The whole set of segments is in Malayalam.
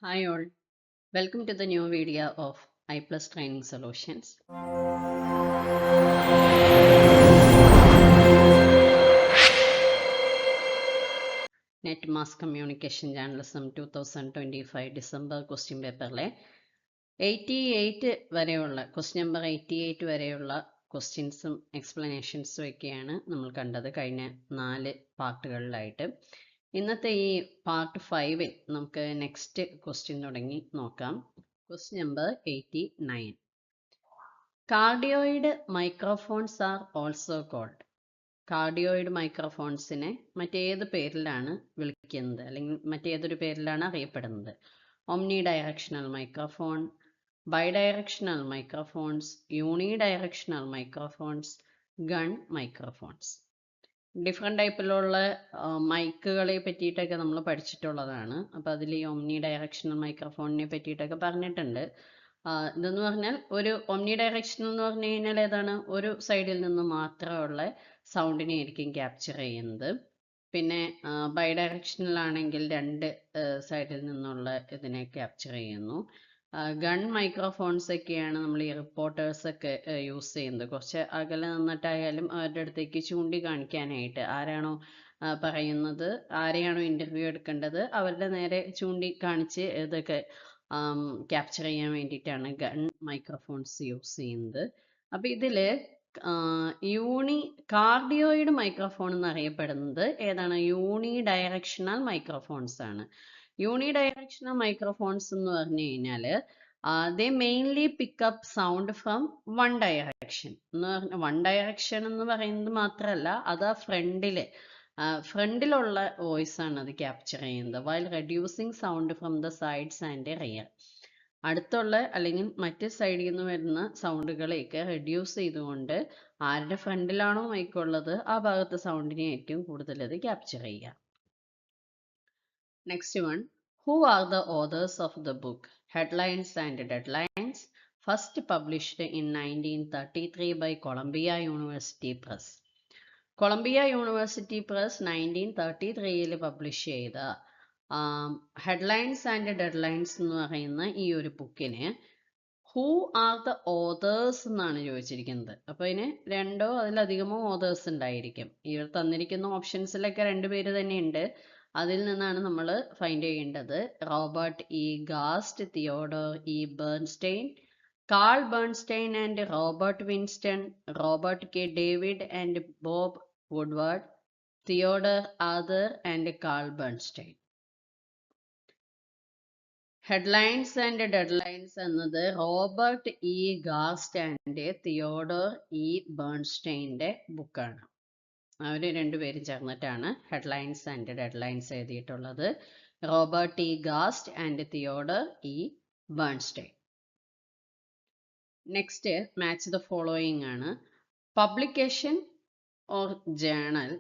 Hi all, welcome to the new video of iPlus Training Solutions. Net Mass Communication Journalism 2025 December question paper 88 വരെയുള്ള ക്വസ്റ്റ്യൻ നമ്പർ 88 വരെയുള്ള ക്വസ്റ്റ്യൻസും എക്സ്പ്ലനേഷൻസും ഒക്കെയാണ് നമ്മൾ കണ്ടത് കഴിഞ്ഞ 4 പാർട്ടുകളിലായിട്ട്. ഇന്നത്തെ ഈ പാർട്ട് 5 നമുക്ക് നെക്സ്റ്റ് ക്വസ്റ്റ്യൻ തുടങ്ങി നോക്കാം. Question number 89. Cardioid microphones are also called. Cardioid മൈക്രോഫോൺസിനെ മറ്റേത് പേരിലാണ് വിളിക്കുന്നത് അല്ലെങ്കിൽ മറ്റേതൊരു പേരിലാണ് അറിയപ്പെടുന്നത്? Omni directional microphone, bidirectional microphones, unidirectional microphones, gun microphones. Different ടൈപ്പിലുള്ള മൈക്കുകളെ പറ്റിയിട്ടൊക്കെ നമ്മൾ പഠിച്ചിട്ടുള്ളതാണ്. അപ്പോൾ അതിൽ ഈ ഒമ്നി ഡയറക്ഷണൽ മൈക്രോഫോണിനെ പറ്റിയിട്ടൊക്കെ പറഞ്ഞിട്ടുണ്ട്. ഇതെന്ന് പറഞ്ഞാൽ ഒരു ഒമ്നി ഡയറക്ഷണൽ എന്ന് പറഞ്ഞു കഴിഞ്ഞാൽ ഏതാണ്, ഒരു സൈഡിൽ നിന്ന് മാത്രമുള്ള സൗണ്ടിനെ ആയിരിക്കും ക്യാപ്ചർ ചെയ്യുന്നത്. പിന്നെ ബൈ ഡയറക്ഷണൽ ആണെങ്കിൽ രണ്ട് സൈഡിൽ നിന്നുള്ള ഇതിനെ ക്യാപ്ചർ ചെയ്യുന്നു. ഗൺ മൈക്രോഫോൺസ് ഒക്കെയാണ് നമ്മൾ ഈ റിപ്പോർട്ടേഴ്സ് ഒക്കെ യൂസ് ചെയ്യുന്നത്. കുറച്ച് അകലെ നിന്നിട്ടായാലും അവരുടെ അടുത്തേക്ക് ചൂണ്ടി കാണിക്കാനായിട്ട്, ആരാണോ പറയുന്നത്, ആരെയാണോ ഇന്റർവ്യൂ എടുക്കേണ്ടത് അവരുടെ നേരെ ചൂണ്ടി കാണിച്ച് ഇതൊക്കെ ക്യാപ്ചർ ചെയ്യാൻ വേണ്ടിയിട്ടാണ് ഗൺ മൈക്രോഫോൺസ് യൂസ് ചെയ്യുന്നത്. അപ്പൊ ഇതില് കാർഡിയോയിഡ് മൈക്രോഫോൺ എന്നറിയപ്പെടുന്നത് ഏതാണ്? യൂണി ഡയറക്ഷണൽ മൈക്രോഫോൺസ് ആണ്. യൂണി ഡയറക്ഷണൽ മൈക്രോഫോൺസ് എന്ന് പറഞ്ഞു കഴിഞ്ഞാല് they mainly pick up sound from one direction എന്ന് പറഞ്ഞ വൺ ഡയറക്ഷൻ എന്ന് പറയുന്നത് മാത്രമല്ല, അത് ഫ്രണ്ടിലുള്ള വോയിസ് ആണ് അത് ക്യാപ്ചർ ചെയ്യുന്നത്. While reducing sound from the sides and rear. അടുത്തുള്ള അല്ലെങ്കിൽ മറ്റ് സൈഡിൽ നിന്ന് വരുന്ന സൗണ്ടുകളെയൊക്കെ റെഡ്യൂസ് ചെയ്തുകൊണ്ട് ആരുടെ ഫ്രണ്ടിലാണോ മൈക്കുള്ളത് ആ ഭാഗത്തെ സൗണ്ടിനെ ഏറ്റവും കൂടുതൽ അത് ക്യാപ്ചർ ചെയ്യുക. Next one, who are the authors of the book headlines and deadlines, first published in 1933 by Columbia University Press. Columbia University Press 1933 publish ചെയ്ത ഹെഡ്ലൈൻസ് ആൻഡ് ഡെഡ്ലൈൻസ് എന്ന് പറയുന്ന ഈ ഒരു ബുക്കിന് ഹൂ ആർ ദ ഓതേഴ്സ് എന്നാണ് ചോദിച്ചിരിക്കുന്നത്. അപ്പൊ ഇതിന് രണ്ടോ അതിലധികമോ ഓതേഴ്സ് ഉണ്ടായിരിക്കും. ഇവർ തന്നിരിക്കുന്ന ഓപ്ഷൻസിലൊക്കെ രണ്ടുപേര് തന്നെയുണ്ട്. അതിൽ നിന്നാണ് നമ്മൾ ഫൈൻഡ് ചെയ്യേണ്ടത്. Robert E Gast, Theodore E Bernstein, Carl Bernstein and Robert Winston, Robert K David and Bob Woodward, Theodore Adar and Carl Bernstein. Headlines and deadlines എന്നത് Robert E Gast and Theodore E ബേൺസ്റ്റൈൻ്റെ ബുക്കാണ്. അവർ രണ്ടുപേരും ചേർന്നിട്ടാണ് ഹെഡ്ലൈൻസ് ആൻഡ് ഡെഡ്ലൈൻസ് എഴുതിയിട്ടുള്ളത്. Robert E Gast and Theodore E Bernstein. Next, match the following ആണ്. Publication or journal,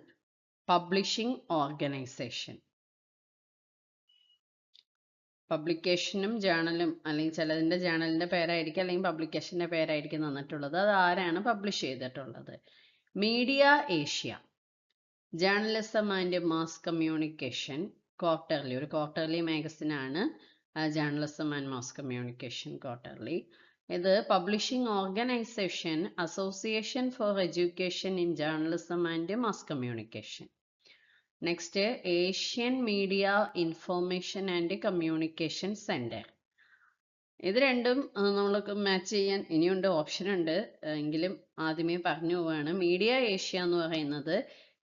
publishing organization. പബ്ലിക്കേഷനും ജേണലും അല്ലെങ്കിൽ ചിലതിൻ്റെ ജേണലിൻ്റെ പേരായിരിക്കും അല്ലെങ്കിൽ പബ്ലിക്കേഷൻ്റെ പേരായിരിക്കും തന്നിട്ടുള്ളത്. അത് ആരാണ് പബ്ലിഷ് ചെയ്തിട്ടുള്ളത്? Media Asia. Journalism and mass communication quarterly, ഒരു ക്വാർട്ടർലി മാഗസിനാണ് journalism and mass communication quarterly. ഇത് publishing organization association for education in journalism and mass communication. Next, Asian Media Information and Communication Centre. ഇത് രണ്ടും നമ്മൾക്ക് മാച്ച് ചെയ്യാൻ ഇനിയുണ്ട്, ഓപ്ഷൻ ഉണ്ട്, എങ്കിലും ആദ്യമേ പറഞ്ഞു പോവാണ്. മീഡിയ ഏഷ്യ എന്ന് പറയുന്നത്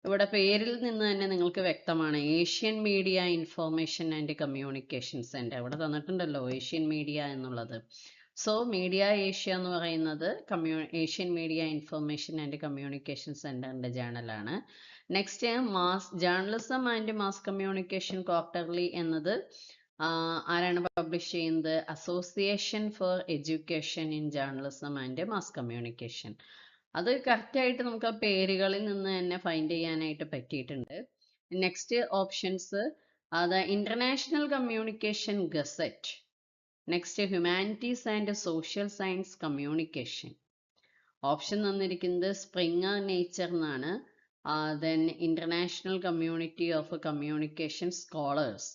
ഇവിടെ പേരിൽ നിന്ന് തന്നെ നിങ്ങൾക്ക് വ്യക്തമാണ്, Asian Media Information and Communication Centre ഇവിടെ തന്നിട്ടുണ്ടല്ലോ, ഏഷ്യൻ മീഡിയ എന്നുള്ളത്. സോ മീഡിയ ഏഷ്യ എന്ന് പറയുന്നത് Asian Media Information and Communication സെന്ററിന്റെ ജേണലാണ്. Next, journalism and mass communication quarterly എന്നത് ആരാണ് പബ്ലിഷ് ചെയ്യുന്നത്? Association for education in journalism and mass communication. അത് കറക്റ്റായിട്ട് നമുക്ക് ആ പേരുകളിൽ നിന്ന് തന്നെ ഫൈൻഡ് ചെയ്യാനായിട്ട് പറ്റിയിട്ടുണ്ട്. നെക്സ്റ്റ് ഓപ്ഷൻസ്, അത് international communication gazette. Next, humanities and social science communication. Option തന്നിരിക്കുന്നത് സ്പ്രിംഗർ നേച്ചർ എന്നാണ്. Then international community of communication scholars,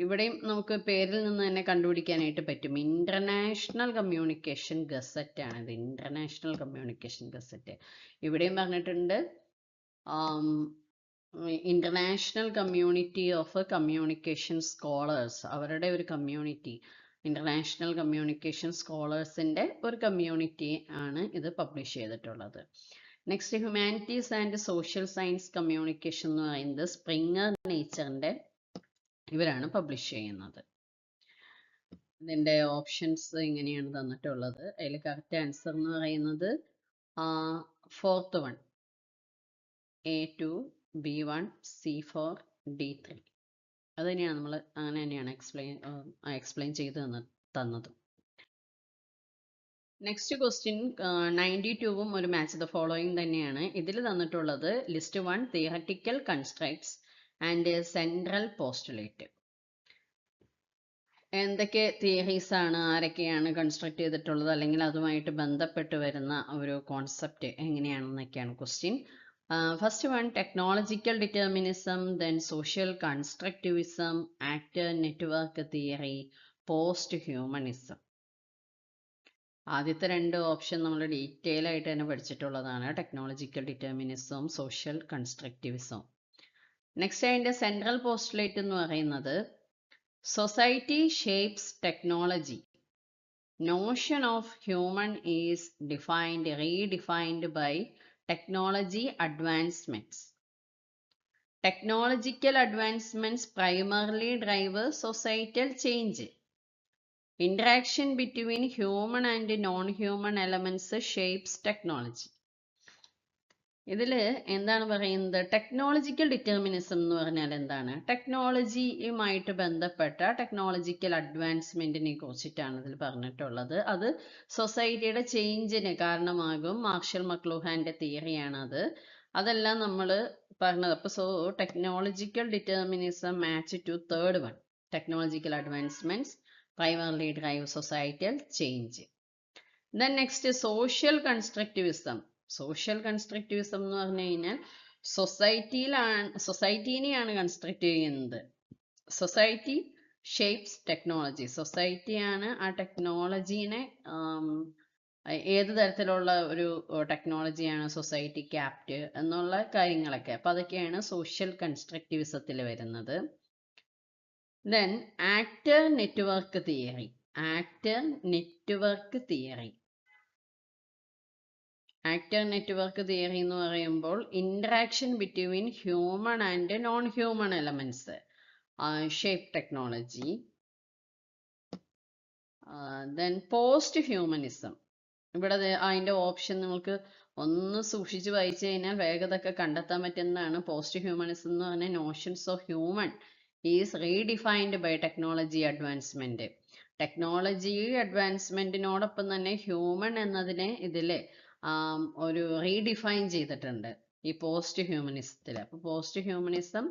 ഇവിടെയും നമുക്ക് പേരിൽ നിന്ന് തന്നെ കണ്ടുപിടിക്കാനായിട്ട് പറ്റും. ഇന്റർനാഷണൽ കമ്മ്യൂണിക്കേഷൻ ഗസറ്റ് ആണ് ഇത്. International communication gazette. ഇവിടെയും പറഞ്ഞിട്ടുണ്ട് international community of communication scholars, അവരുടെ ഒരു കമ്മ്യൂണിറ്റി, ഇന്റർനാഷണൽ കമ്മ്യൂണിക്കേഷൻ സ്കോളേഴ്സിന്റെ ഒരു കമ്മ്യൂണിറ്റി ആണ് ഇത് പബ്ലിഷ് ചെയ്തിട്ടുള്ളത്. Next humanities and social science communication എന്ന് പറയുന്നത് സ്പ്രിംഗർ നേച്ചറിന്റെ ഇവരാണ് പബ്ലിഷ് ചെയ്യുന്നത്. ഇതിന്റെ ഓപ്ഷൻസ് ഇങ്ങനെയാണ് തന്നിട്ടുള്ളത്. അതിൽ കറക്റ്റ് ആൻസർ എന്ന് പറയുന്നത് fourth one, A2, B1, C4, D3. അത് തന്നെയാണ് നമ്മൾ അങ്ങനെ തന്നെയാണ് എക്സ്പ്ലെയിൻ ചെയ്ത് തന്നത്. നെക്സ്റ്റ് ക്വസ്റ്റ്യൻ 92ഉം ഒരു മാച്ച് ദ ഫോളോയിങ് തന്നെയാണ്. ഇതിൽ തന്നിട്ടുള്ളത് list 1 theoretical constructs and central postulate. എന്തൊക്കെ തിയറീസ് ആണ്, ആരൊക്കെയാണ് കൺസ്ട്രക്ട് ചെയ്തിട്ടുള്ളത്, അല്ലെങ്കിൽ അതുമായിട്ട് ബന്ധപ്പെട്ട് വരുന്ന ഒരു കോൺസെപ്റ്റ് എങ്ങനെയാണെന്നൊക്കെയാണ് question. First one technological determinism, then social constructivism, actor network theory, post humanism. ആദ്യത്തെ രണ്ട് ഓപ്ഷൻ നമ്മൾ ഡീറ്റെയിൽ ആയിട്ട് തന്നെ പഠിച്ചിട്ടുള്ളതാണ്, ടെക്നോളജിക്കൽ ഡിറ്റർമിനിസവും സോഷ്യൽ കൺസ്ട്രക്റ്റിവിസവും. നെക്സ്റ്റ് അതിൻ്റെ സെൻട്രൽ പോസ്റ്റുലേറ്റ് എന്ന് പറയുന്നത് society shapes technology. Notion of human is redefined by technology advancements. Technological advancements primarily drive societal change. Interaction between human and non-human elements shapes technology. ഇതിൽ എന്താണ് പറയുന്നത്, ടെക്നോളജിക്കൽ ഡിറ്റർമിനിസം എന്ന് പറഞ്ഞാൽ എന്താണ്, ടെക്നോളജിയുമായിട്ട് ബന്ധപ്പെട്ട ടെക്നോളജിക്കൽ അഡ്വാൻസ്മെന്റിനെ കുറിച്ചിട്ടാണ് ഇതിൽ പറഞ്ഞിട്ടുള്ളത്. അത് സൊസൈറ്റിയുടെ ചേഞ്ചിന് കാരണമാകും. മാർഷൽ മക്ലൂഹാന്റെ തിയറിയാണ് അത്. അതെല്ലാം നമ്മൾ പറഞ്ഞത്. അപ്പോൾ technological determinism match to third one, technological advancements primarily drive societal change. Then next social constructivism. Social constructivism എന്ന് പറഞ്ഞു കഴിഞ്ഞാൽ സൊസൈറ്റീനെയാണ് കൺസ്ട്രക്ട് ചെയ്യുന്നത്. Society shapes technology. സൊസൈറ്റിയാണ് ആ ടെക്നോളജീനെ ഏത് തരത്തിലുള്ള ഒരു ടെക്നോളജിയാണ് സൊസൈറ്റിക്ക് ആപ്റ്റ് എന്നുള്ള കാര്യങ്ങളൊക്കെ. അപ്പൊ അതൊക്കെയാണ് സോഷ്യൽ കൺസ്ട്രക്റ്റിവിസത്തിൽ വരുന്നത്. Then actor network theory. Actor network theory. Actor network theory എന്ന് പറയുമ്പോൾ interaction between human and non-human elements shape technology. Then post-humanism. ഇവിടെ അതിൻ്റെ ഓപ്ഷൻ നിങ്ങൾക്ക് ഒന്ന് സൂക്ഷിച്ച് വായിച്ചു കഴിഞ്ഞാൽ വേഗതൊക്കെ കണ്ടെത്താൻ പറ്റുന്നതാണ്. പോസ്റ്റ് ഹ്യൂമനിസം എന്ന് പറഞ്ഞാൽ notions of human is redefined by technology advancement. Technology അഡ്വാൻസ്മെന്റിനോടൊപ്പം തന്നെ ഹ്യൂമൻ എന്നതിനെ ഇതിൽ ഒരു റീഡിഫൈൻ ചെയ്തിട്ടുണ്ട് ഈ പോസ്റ്റ് ഹ്യൂമനിസത്തിൽ. അപ്പോൾ post humanism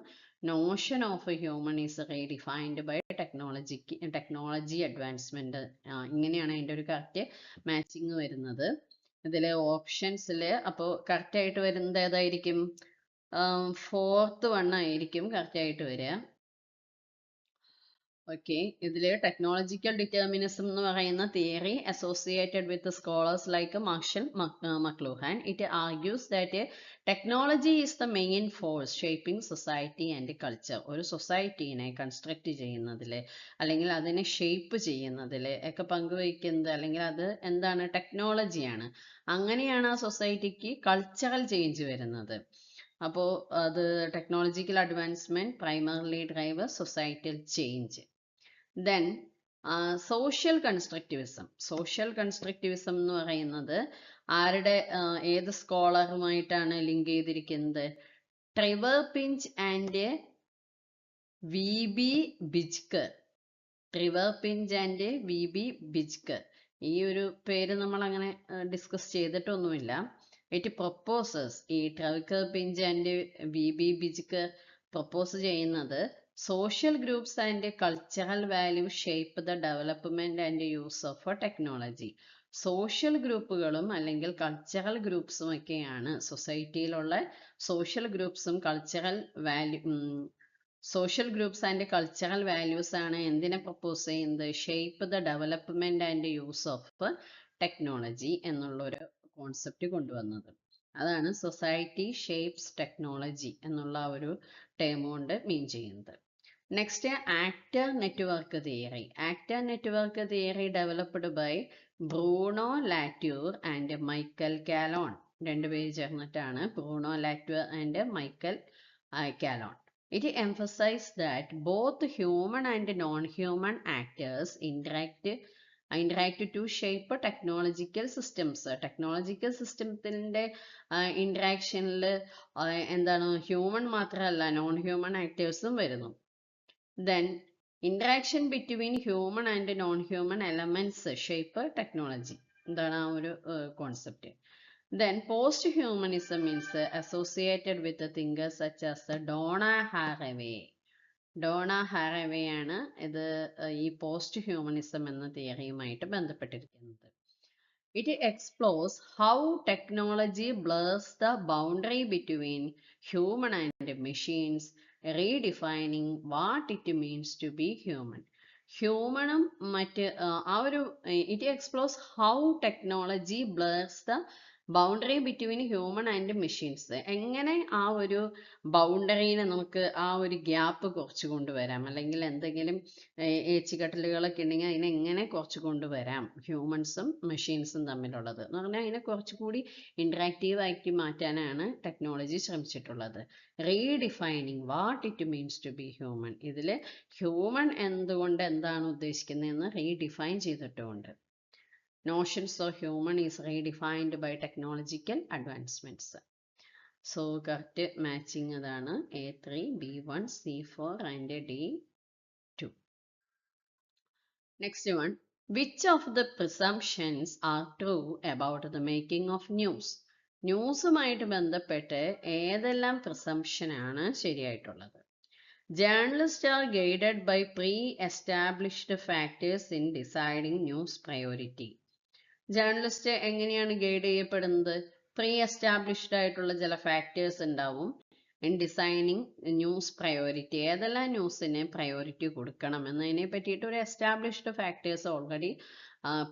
notion of human is redefined by technology advancement. ഇങ്ങനെയാണ് അതിൻ്റെ ഒരു കറക്റ്റ് മാച്ചിങ് വരുന്നത് ഇതിലെ ഓപ്ഷൻസിൽ. അപ്പോൾ കറക്റ്റ് ആയിട്ട് വരുന്നത് ഏതായിരിക്കും, ഫോർത്ത് വൺ ആയിരിക്കും കറക്റ്റ് ആയിട്ട് വരിക. ഓക്കെ, ഇതില് ടെക്നോളജിക്കൽ ഡിറ്റർമിനിസം എന്ന് പറയുന്ന theory associated with scholars like Marshall McLuhan. It argues that technology is the main force shaping society and culture. ഒരു സൊസൈറ്റീനെ കൺസ്ട്രക്ട് ചെയ്യുന്നതിൽ അല്ലെങ്കിൽ അതിനെ ഷേപ്പ് ചെയ്യുന്നതിൽ ഒക്കെ പങ്കുവയ്ക്കുന്നത് അല്ലെങ്കിൽ അത് എന്താണ്, ടെക്നോളജിയാണ്. അങ്ങനെയാണ് ആ സൊസൈറ്റിക്ക് കൾച്ചറൽ ചേഞ്ച് വരുന്നത്. അപ്പോൾ അത് technological advancement primarily drive societal change. Then social constructivism. Social constructivism എന്ന് പറയുന്നത് ആരുടെ ഏത് സ്കോളറുമായിട്ടാണ് ലിങ്ക് ചെയ്തിരിക്കുന്നത്, Trevor Pinch and V B. Bijker. Trevor Pinch and V B. Bijker. ഈ ഒരു പേര് നമ്മൾ അങ്ങനെ ഡിസ്കസ് ചെയ്തിട്ടൊന്നുമില്ല. ഇറ്റ് പ്രൊപ്പോസസ്, ഈ Trevor Pinch and V B. Bijker propose ചെയ്യുന്നത് social groups and cultural values shape the development and use of technology. Social ഗ്രൂപ്പുകളും അല്ലെങ്കിൽ കൾച്ചറൽ ഗ്രൂപ്പ്സും ഒക്കെയാണ് സൊസൈറ്റിയിലുള്ള സോഷ്യൽ ഗ്രൂപ്പ്സും cultural social groups and cultural values ആണ് എന്തിനെ പ്രപ്പോസ് ചെയ്യുന്നത്? Shape the development and use of technology എന്നുള്ളൊരു കോൺസെപ്റ്റ് കൊണ്ടുവന്നത്. അതാണ് സൊസൈറ്റി ഷേപ്സ് ടെക്നോളജി എന്നുള്ള ഒരു ടേം കൊണ്ട് മീൻ ചെയ്യുന്നത്. Next, actor network theory. Actor network theory developed by Bruno Latour and Michel Callon. രണ്ടുപേര് ചേർന്നിട്ടാണ്, Bruno Latour and Michel Callon. It emphasized that both human and non-human actors interact to shape technological systems. Technological സിസ്റ്റത്തിൻ്റെ ഇൻട്രാക്ഷനിൽ എന്താണ്, ഹ്യൂമൻ മാത്രമല്ല നോൺ ഹ്യൂമൻ ആക്ടേഴ്സും വരുന്നു. Then interaction between human and non-human elements shape technology. എന്താണ് ആ ഒരു concept. Then post-humanism is associated with the thinkers such as Donna Haraway. Donna Haraway ആണ് ഇത് ഈ പോസ്റ്റ് ഹ്യൂമനിസം എന്ന തിയറിയുമായിട്ട് ബന്ധപ്പെട്ടിരിക്കുന്നത്. It explores how technology blurs the boundary between human and machines, redefining what it means to be human. ഹ്യൂമണും മറ്റ് ആ ഒരു it explores how technology blurs the boundary between human and machines. എങ്ങനെ ആ ഒരു ബൗണ്ടറീനെ നമുക്ക് ആ ഒരു ഗ്യാപ്പ് കുറച്ച് കൊണ്ടുവരാം, അല്ലെങ്കിൽ എന്തെങ്കിലും ഏച്ചുകെട്ടലുകളൊക്കെ ഉണ്ടെങ്കിൽ അതിനെ എങ്ങനെ കുറച്ച് കൊണ്ടുവരാം ഹ്യൂമൻസും മെഷീൻസും തമ്മിലുള്ളത് എന്ന് പറഞ്ഞാൽ അതിനെ കുറച്ചുകൂടി ഇൻട്രാക്റ്റീവ് ആക്കി മാറ്റാനാണ് ടെക്നോളജി ശ്രമിച്ചിട്ടുള്ളത്. Redefining what it means to be human. ഇതിൽ ഹ്യൂമൻ എന്തുകൊണ്ട് എന്താണ് ഉദ്ദേശിക്കുന്നതെന്ന് റീഡിഫൈൻ ചെയ്തിട്ടുമുണ്ട്. Notions of human is redefined by technological advancements. So correct matching അതാണ് A3, B1, C4 and D2. Next one, which of the presumptions are true about the making of news? ന്യൂസുമായിട്ട് ബന്ധപ്പെട്ട് ഏതെല്ലാം പ്രിസംപ്ഷൻ ആണ് ശരിയായിട്ടുള്ളത്? Journalists are guided by pre-established factors in deciding news priority. Journalist എങ്ങനെയാണ് ഗൈഡ് ചെയ്യപ്പെടുന്നത്? പ്രീ എസ്റ്റാബ്ലിഷ്ഡ് ആയിട്ടുള്ള ചില ഫാക്ടേഴ്സ് ഉണ്ടാവും ഇൻ ഡിസൈനിങ് ന്യൂസ് പ്രയോറിറ്റി. ഏതെല്ലാം ന്യൂസിന് പ്രയോറിറ്റി കൊടുക്കണം എന്നതിനെ പറ്റിയിട്ട് ഒരു established factors already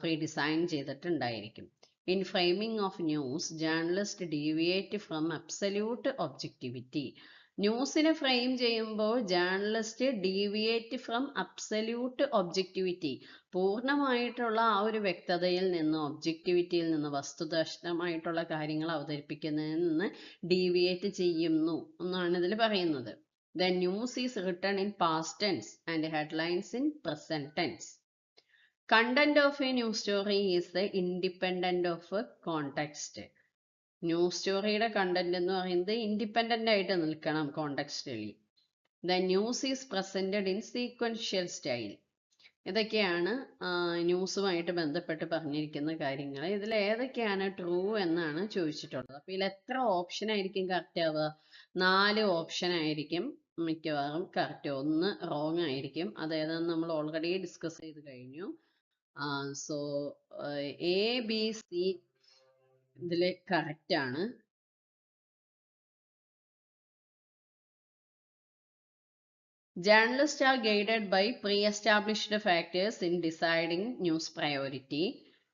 pre design ചെയ്തിട്ടുണ്ടായിരിക്കും. In framing of news, journalist deviate from absolute objectivity. ന്യൂസിനെ ഫ്രെയിം ചെയ്യുമ്പോൾ journalist deviate from absolute objectivity, പൂർണ്ണമായിട്ടുള്ള ആ ഒരു വ്യക്തതയിൽ നിന്ന്, ഒബ്ജക്റ്റിവിറ്റിയിൽ നിന്ന്, വസ്തുനിഷ്ഠമായിട്ടുള്ള കാര്യങ്ങൾ അവതരിപ്പിക്കുന്നതിൽ നിന്ന് ഡീവിയേറ്റ് ചെയ്യുന്നു എന്നാണ് ഇതിൽ പറയുന്നത്. The news is written in past tense and headlines in present tense. Content of a news story is independent of context. News സ്റ്റോറിയുടെ കണ്ടന്റ് എന്ന് പറയുന്നത് ഇൻഡിപെൻഡന്റ് ആയിട്ട് നിൽക്കണം contextually. The news is presented in sequential style. ഇതൊക്കെയാണ് ന്യൂസുമായിട്ട് ബന്ധപ്പെട്ട് പറഞ്ഞിരിക്കുന്ന കാര്യങ്ങൾ. ഇതിൽ ഏതൊക്കെയാണ് ട്രൂ എന്നാണ് ചോദിച്ചിട്ടുള്ളത്. അപ്പോൾ ഇതിൽ എത്ര ഓപ്ഷൻ ആയിരിക്കും കറക്റ്റ് ആവുക? 4 ഓപ്ഷൻ ആയിരിക്കും മിക്കവാറും കറക്റ്റ്. 1 റോങ് ആയിരിക്കും. അതേതാണെന്ന് നമ്മൾ ഓൾറെഡി ഡിസ്കസ് ചെയ്ത് കഴിഞ്ഞു. സോ എ, ബി, സി ഇതിൽ കറക്റ്റ് ആണ്. Journalists are guided by pre-established factors in deciding news priority.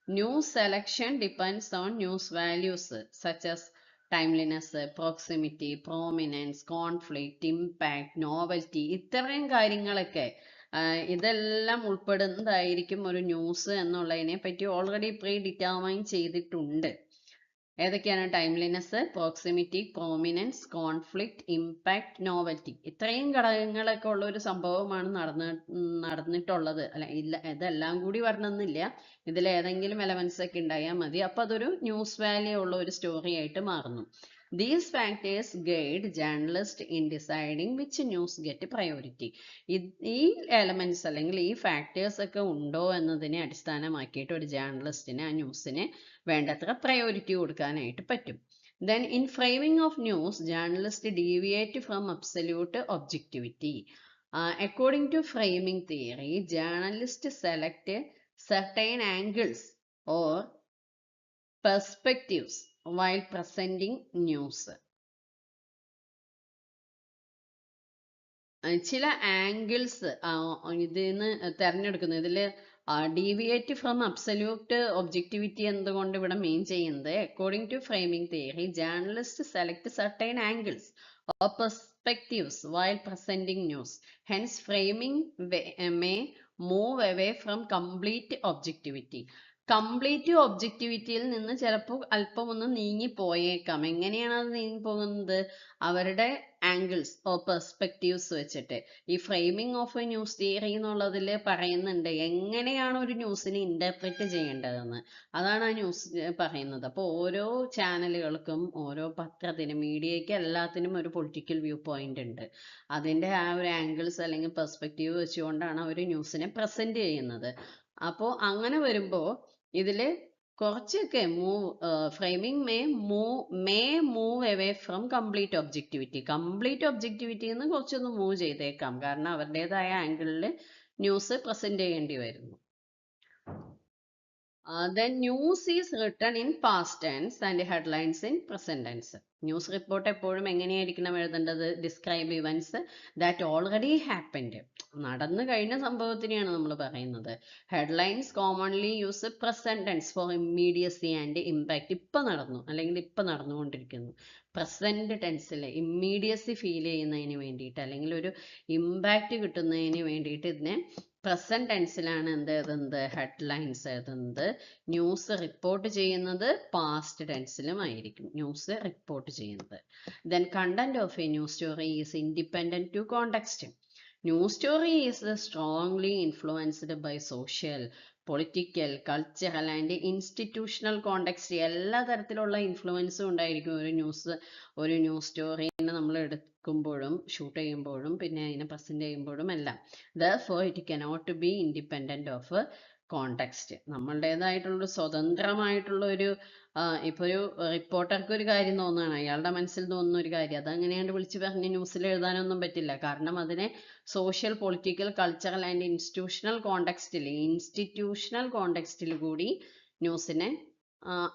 News selection depends on news values such as timeliness, proximity, prominence, conflict, impact, novelty. ഇത്രയും കാര്യങ്ങളൊക്കെ ഇതെല്ലാം ഉൾപ്പെടുന്നതായിരിക്കും ഒരു ന്യൂസ് എന്നുള്ളതിനെ പറ്റി ഓൾറെഡി പ്രീ ഡിറ്റർമൈൻ ചെയ്തിട്ടുണ്ട്. ഏതൊക്കെയാണ്? Timeliness, proximity, prominence, conflict, impact, novelty. ഇത്രയും ഘടകങ്ങളൊക്കെ ഉള്ള ഒരു സംഭവമാണ് നടന്നിട്ടുള്ളത്. അല്ല, ഇല്ല, ഇതെല്ലാം കൂടി വരണമെന്നില്ല. ഇതിൽ ഏതെങ്കിലും എലമെന്റ്സ് ഒക്കെ ഉണ്ടായാൽ മതി. അപ്പൊ അതൊരു ന്യൂസ് വാല്യൂ ഉള്ള ഒരു സ്റ്റോറി ആയിട്ട് മാറുന്നു. These factors guide journalists in deciding which news get priority. ഈ എലമെന്റ്സ് അല്ലെങ്കിൽ ഈ ഫാക്ടേഴ്സ് ഒക്കെ ഉണ്ടോ എന്നതിനെ അടിസ്ഥാനമാക്കിയിട്ട് ഒരു ജേർണലിസ്റ്റിന് ആ ന്യൂസിന് വേണ്ടത്ര പ്രയോറിറ്റി കൊടുക്കാനായിട്ട് പറ്റും. Then in framing of news, journalists deviate from absolute objectivity. According to framing theory, journalists select certain angles or perspectives while presenting news. ചില ആംഗിൾസ് ഇതിൽ നിന്ന് തിരഞ്ഞെടുക്കുന്നു. ഇതിൽ ഡീവിയേറ്റ് ഫ്രം അബ്സല്യൂട്ട് ഒബ്ജക്ടിവിറ്റി എന്തുകൊണ്ട് ഇവിടെ മീൻ ചെയ്യുന്നത്, according to framing theory journalist select certain angles or perspectives while presenting news. Hence, framing may move away from complete objectivity. Complete ഒബ്ജക്റ്റിവിറ്റിയിൽ നിന്ന് ചിലപ്പോൾ അല്പം ഒന്ന് നീങ്ങി പോയേക്കാം. എങ്ങനെയാണ് അത് നീങ്ങി പോകുന്നത്? അവരുടെ ആംഗിൾസ് ഓർ പെർസ്പെക്റ്റീവ്സ് വെച്ചിട്ട്. ഈ framing of a news theory എന്നുള്ളതിൽ പറയുന്നുണ്ട് എങ്ങനെയാണ് ഒരു ന്യൂസിനെ ഇന്റർപ്രറ്റ് ചെയ്യേണ്ടതെന്ന്. അതാണ് ആ ന്യൂസ് പറയുന്നത്. അപ്പോൾ ഓരോ ചാനലുകൾക്കും ഓരോ പത്രത്തിനും മീഡിയയ്ക്ക് എല്ലാത്തിനും ഒരു പൊളിറ്റിക്കൽ വ്യൂ പോയിന്റ് ഉണ്ട്. അതിൻ്റെ ആ ഒരു ആംഗിൾസ് അല്ലെങ്കിൽ പെർസ്പെക്റ്റീവ് വെച്ചുകൊണ്ടാണ് അവർ ന്യൂസിനെ പ്രസന്റ് ചെയ്യുന്നത്. അപ്പോൾ അങ്ങനെ വരുമ്പോൾ ഇതില് കുറച്ചൊക്കെ framing may move away from complete objectivity. Complete ഒബ്ജക്റ്റിവിറ്റിയിൽ നിന്ന് കുറച്ചൊന്ന് മൂവ് ചെയ്തേക്കാം. കാരണം അവരുടേതായ ആംഗിളിൽ ന്യൂസ് പ്രസന്റ് ചെയ്യേണ്ടി വരുന്നു. Then news is written in past tense and headlines in present tense. News report എപ്പോഴും എങ്ങനെയായിരിക്കണം എഴുതേണ്ടത്? Describe events that already happened. നടന്നു കഴിഞ്ഞ സംഭവത്തിനെയാണ് നമ്മൾ പറയുന്നത്. Headlines commonly use present tense for immediacy and impact. ഇപ്പം നടന്നു അല്ലെങ്കിൽ ഇപ്പം നടന്നുകൊണ്ടിരിക്കുന്നു. പ്രസന്റ് ടെൻസിൽ ഇമ്മീഡിയസി ഫീൽ ചെയ്യുന്നതിന് വേണ്ടിയിട്ട് അല്ലെങ്കിൽ ഒരു ഇമ്പാക്റ്റ് കിട്ടുന്നതിന് വേണ്ടിയിട്ട് ഇതിനെ പ്രസന്റ് ടെൻസിലാണ് എന്ത് എഴുതുന്നത്? ഹെഡ്ലൈൻസ് എഴുതുന്നത്. ന്യൂസ് റിപ്പോർട്ട് ചെയ്യുന്നത് പാസ്റ്റ് ടെൻസിലും ആയിരിക്കും ന്യൂസ് റിപ്പോർട്ട് ചെയ്യുന്നത്. Then content of a news story is independent to context. News story is strongly influenced by social, political, cultural and institutional context. എല്ലാ തരത്തിലുള്ള ഇൻഫ്ലുവൻസും ഉണ്ടായിരിക്കും ഒരു ന്യൂസ് സ്റ്റോറീനെ നമ്മൾ എടുക്കുമ്പോഴും ഷൂട്ട് ചെയ്യുമ്പോഴും പിന്നെ അതിനെ പ്രസന്റ് ചെയ്യുമ്പോഴും എല്ലാം. Therefore it cannot be independent of context. നമ്മളുടേതായിട്ടുള്ള സ്വതന്ത്രമായിട്ടുള്ള ഒരു ഇപ്പൊ ഒരു റിപ്പോർട്ടർക്ക് ഒരു കാര്യം തോന്നുകയാണ്, അയാളുടെ മനസ്സിൽ തോന്നുന്ന ഒരു കാര്യം, അതങ്ങനെയാണ്ട് വിളിച്ചു പറഞ്ഞ് ന്യൂസിൽ എഴുതാനൊന്നും പറ്റില്ല. കാരണം അതിനെ social, political, cultural and institutional കോണ്ടെക്സ്റ്റിൽ കൂടി ന്യൂസിനെ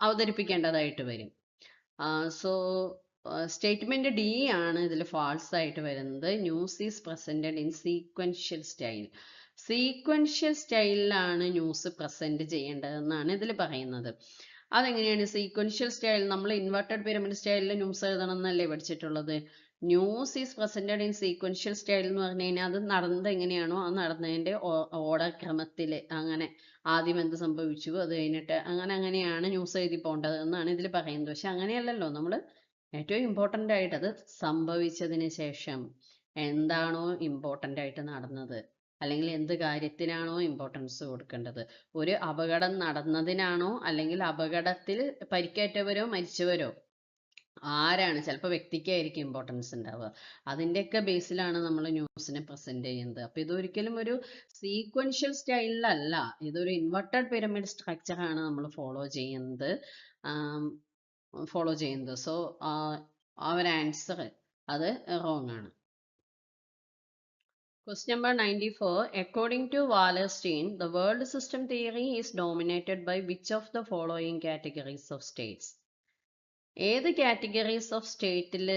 അവതരിപ്പിക്കേണ്ടതായിട്ട് വരും. സോ സ്റ്റേറ്റ്മെന്റ് ഡി ആണ് ഇതിൽ ഫാൾസ് ആയിട്ട് വരുന്നത്. News is presented in sequential style. Sequential സ്റ്റൈലിലാണ് ന്യൂസ് പ്രസന്റ് ചെയ്യേണ്ടതെന്നാണ് ഇതിൽ പറയുന്നത്. അതെങ്ങനെയാണ് സീക്വൻഷ്യൽ സ്റ്റൈൽ? നമ്മൾ ഇൻവെർട്ടഡ് പിരമിഡ് സ്റ്റൈലിൽ ന്യൂസ് എഴുതണം എന്നല്ലേ പഠിച്ചിട്ടുള്ളത്. News is presented in sequential style എന്ന് പറഞ്ഞു കഴിഞ്ഞാൽ അത് നടന്നത് എങ്ങനെയാണോ ആ നടന്നതിന്റെ ഓർഡർ ക്രമത്തിൽ, അങ്ങനെ ആദ്യം എന്ത് സംഭവിച്ചു അത് കഴിഞ്ഞിട്ട് അങ്ങനെയാണ് ന്യൂസ് എഴുതി പോകേണ്ടത് എന്നാണ് ഇതിൽ പറയുന്നത്. പക്ഷെ അങ്ങനെയല്ലല്ലോ. നമ്മൾ ഏറ്റവും ഇമ്പോർട്ടൻ്റ് ആയിട്ട് അത് സംഭവിച്ചതിന് ശേഷം എന്താണോ ഇമ്പോർട്ടൻ്റ് ആയിട്ട് നടന്നത് അല്ലെങ്കിൽ എന്ത് കാര്യത്തിനാണോ ഇമ്പോർട്ടൻസ് കൊടുക്കേണ്ടത്, ഒരു അപകടം നടന്നതിനാണോ അല്ലെങ്കിൽ അപകടത്തിൽ പരിക്കേറ്റവരോ മരിച്ചവരോ ആരാണ്, ചിലപ്പോൾ വ്യക്തിക്കായിരിക്കും ഇമ്പോർട്ടൻസ് ഉണ്ടാവുക, അതിൻ്റെയൊക്കെ ബേസിലാണ് നമ്മൾ ന്യൂസിനെ പ്രസന്റ് ചെയ്യുന്നത്. അപ്പൊ ഇതൊരിക്കലും ഒരു സീക്വൻഷ്യൽ സ്റ്റൈലിലല്ല, ഇതൊരു ഇൻവെർട്ടഡ് പിരമിഡ് സ്ട്രക്ചറാണ് നമ്മൾ ഫോളോ ചെയ്യുന്നത്. സോ our ആൻസർ അത് റോങ് ആണ്. Question number 94. According to Wallerstein, the world system theory is dominated by which of the following categories of states? ഏത് കാറ്റഗറീസ് ഓഫ് സ്റ്റേറ്റിൽ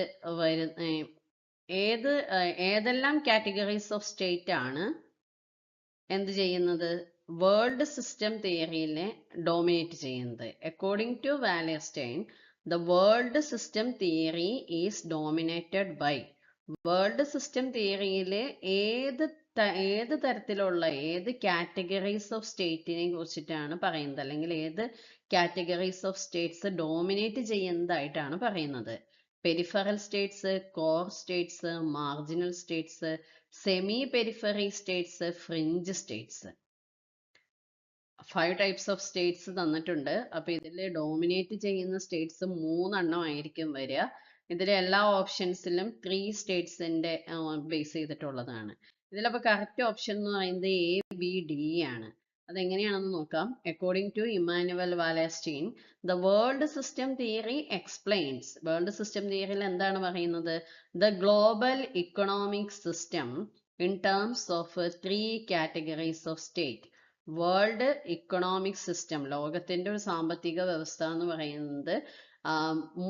ഏതെല്ലാം കാറ്റഗറീസ് ഓഫ് സ്റ്റേറ്റ് ആണ് എന്ത് ചെയ്യുന്നത്? വേൾഡ് സിസ്റ്റം തിയറിയിലെ ഡോമിനേറ്റ് ചെയ്യുന്നത്. According to Wallerstein, the world system theory is dominated by. World system തിയറിയിൽ ഏത് തരത്തിലുള്ള ഏത് കാറ്റഗറീസ് ഓഫ് സ്റ്റേറ്റിനെ കുറിച്ചിട്ടാണ് പറയുന്നത്, അല്ലെങ്കിൽ ഏത് കാറ്റഗറീസ് ഓഫ് സ്റ്റേറ്റ്സ് ഡോമിനേറ്റ് ചെയ്യുന്നതായിട്ടാണ് പറയുന്നത്? Peripheral States, core States, marginal States, semi periphery States, fringe States. 5 types of States തന്നിട്ടുണ്ട്. അപ്പൊ ഇതിൽ ഡോമിനേറ്റ് ചെയ്യുന്ന സ്റ്റേറ്റ്സ് 3 എണ്ണം ആയിരിക്കും വരിക. ഇതിലെ എല്ലാ ഓപ്ഷൻസിലും 3 സ്റ്റേറ്റ്സിന്റെ ബേസ് ചെയ്തിട്ടുള്ളതാണ്. ഇതിലപ്പോൾ കറക്റ്റ് ഓപ്ഷൻ എന്ന് പറയുന്നത് ABD ആണ്. അതെങ്ങനെയാണെന്ന് നോക്കാം. According to Immanuel Wallerstein, the world system theory explains. World system തിയറിയിൽ എന്താണ് പറയുന്നത്? The global economic system in terms of 3 categories of state. World economic system, ലോകത്തിന്റെ ഒരു സാമ്പത്തിക വ്യവസ്ഥ എന്ന് പറയുന്നത്